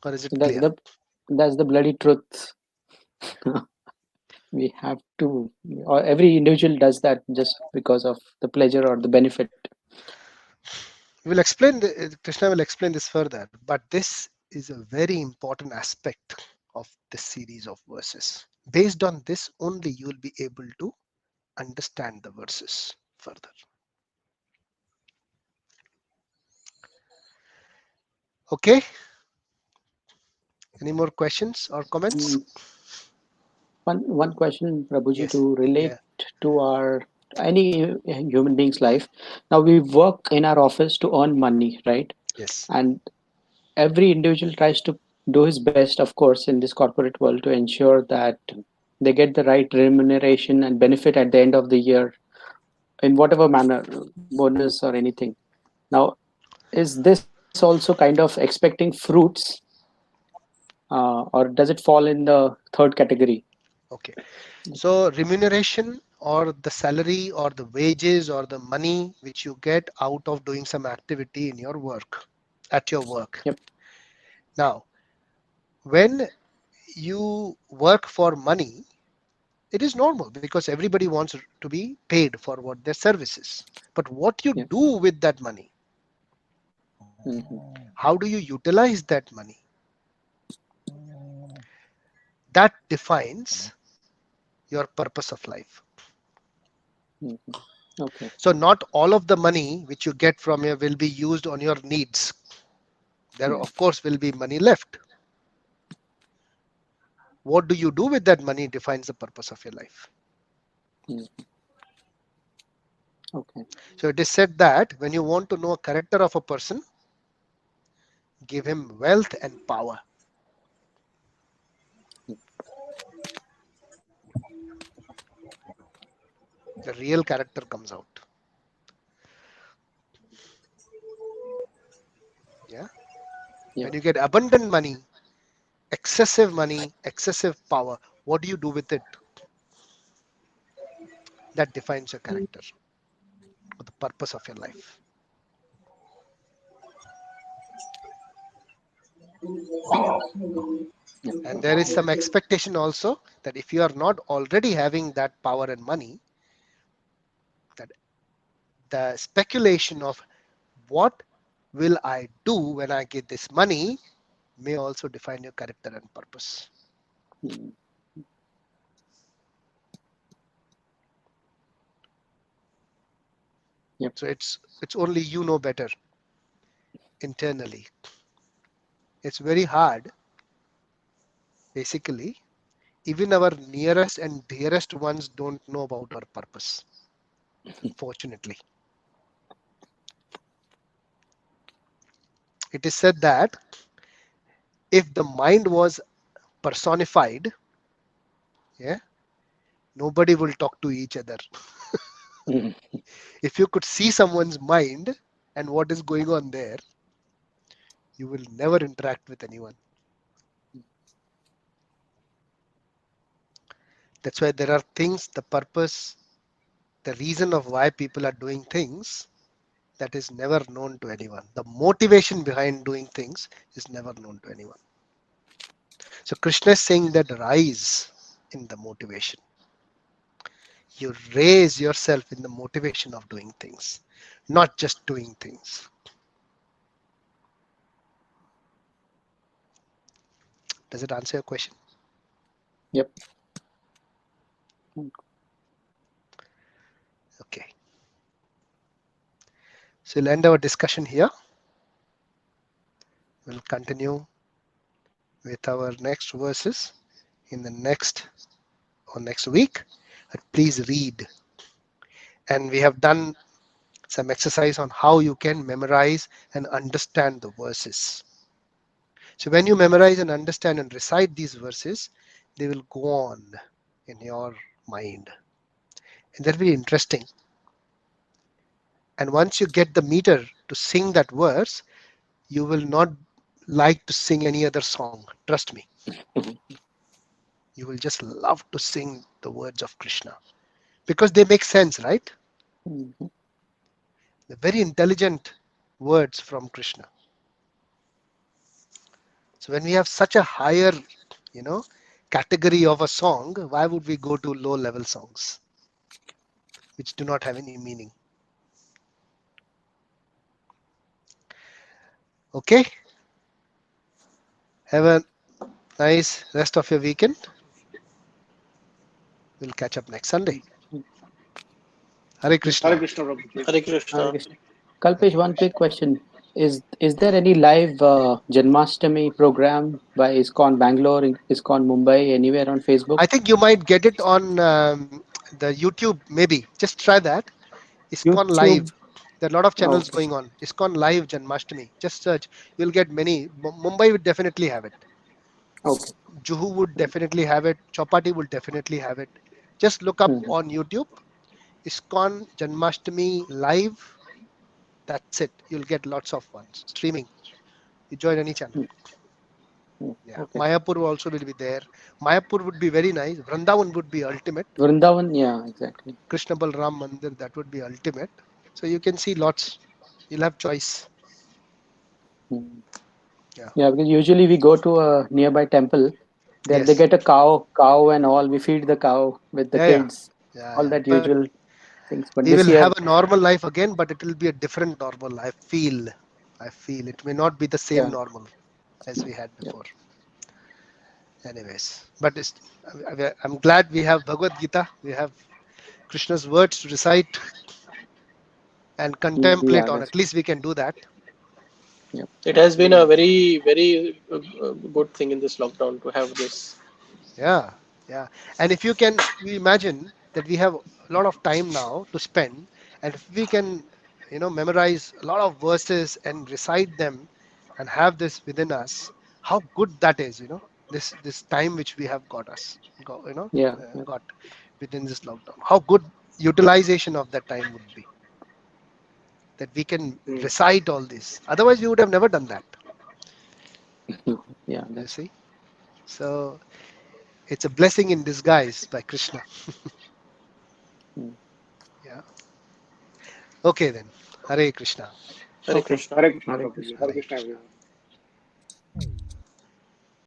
or is So it clear? that's the bloody truth. We have to, or every individual does that just because of the pleasure or the benefit. We'll explain, Krishna will explain this further, but this is a very important aspect of this series of verses. Based on this only you will be able to understand the verses further. Okay, any more questions or comments? Mm, one question, Prabhuji, Yes. to relate Yeah. to our any human being's life. Now we work in our office to earn money, right? Yes. And every individual tries to do his best, of course, in this corporate world to ensure that they get the right remuneration and benefit at the end of the year in whatever manner, bonus or anything. Now, is this also kind of expecting fruits, or does it fall in the third category? Okay. So remuneration or the salary or the wages or the money which you get out of doing some activity in your work, at your work. Yep. Now, when you work for money, it is normal because everybody wants to be paid for what their services. But what you Yep. do with that money, Hmm. how do you utilize that money? That defines your purpose of life. Hmm. Okay. So not all of the money which you get from here will be used on your needs. There Yeah. of course will be money left. What do you do with that money defines the purpose of your life. Hmm. Okay. So it is said that when you want to know a character of a person, give him wealth and power. The real character comes out. Yeah. Yeah. When you get abundant money, excessive power, what do you do with it? That defines your character or the purpose of your life. Yeah. And there is some expectation also that if you are not already having that power and money, that the speculation of what will I do when I get this money may also define your character and purpose. Hmm. Yep. So it's only you know better internally. It's very hard, basically. Even our nearest and dearest ones don't know about our purpose, unfortunately. It is said that if the mind was personified, yeah, nobody will talk to each other. Hmm. If you could see someone's mind and what is going on there, you will never interact with anyone. That's why there are things, the purpose, the reason of why people are doing things that is never known to anyone. The motivation behind doing things is never known to anyone. So Krishna is saying that rise in the motivation. You raise yourself in the motivation of doing things, not just doing things. Does it answer your question? Yep. Okay. So we'll end our discussion here. We'll continue with our next verses in the next week. But please read. And we have done some exercise on how you can memorize and understand the verses. So when you memorize and understand and recite these verses, they will go on in your mind. And they'll be interesting. And once you get the meter to sing that verse, you will not like to sing any other song. Trust me. You will just love to sing the words of Krishna because they make sense, right? Hmm. The very intelligent words from Krishna. So when we have such a higher, you know, category of a song, why would we go to low level songs which do not have any meaning? Okay, have a nice rest of your weekend. We'll catch up next Sunday. Mm. Hare Yep. Hare Krishna. Krishna Prabhuji. Hare Hare Krishna. Krishna. Kalpesh, Hare one quick Krishna. question. Is there any live Janmashtami program by ISKCON Bangalore, ISKCON Mumbai, anywhere on Facebook? I think you might get it on the YouTube, maybe. Just try that. ISKCON YouTube. Live. There are a lot of Oh, channels okay. going on. ISKCON Live Janmashtami. Just search. You'll get many. Mumbai would definitely have it. Okay. Juhu would definitely have it. Chopati will definitely have it. Just look up Mhm. on YouTube. ISKCON Janmashtami Live. That's it. You'll get lots of ones. Streaming. You join any channel. Mm, mm. Yeah. Okay. Mayapur also will be there. Mayapur would be very nice. Vrindavan would be ultimate. Vrindavan, yeah, exactly. Krishna Balram Mandir, that would be ultimate. So you can see lots. You'll have choice. Mm. Yeah. Yeah, because usually we go to a nearby temple. There they Yes. get a cow and all. We feed the cow with the Yeah. Yeah. kids, Yeah. all Yeah. that But usual things. But we this will year, have a normal life again, but it will be a different normal. I feel. I feel it may not be the same yeah, normal as we had yeah, before. Anyways, but I'm glad we have Bhagavad Gita. We have Krishna's words to recite and contemplate yeah, on. that's At least we can do that. yeah. It has been a Yes. very good thing in this lockdown to have this. Yeah, yeah. And if you imagine that we have a lot of time now to spend, and if we can, memorize a lot of verses and recite them, and have this within us, how good that is. This time which we have Yeah, yeah. got within this lockdown. How good utilization of that time would be, that we can Mm. recite all this. Otherwise, we would have never done that. Yeah, You that's see, so it's a blessing in disguise by Krishna. mm. Yeah. Okay then. Hare Krishna. Hare Okay. Krishna. Hare Krishna Hare Prabhuji. Krishna. Hare Hare Krishna Krishna. everyone.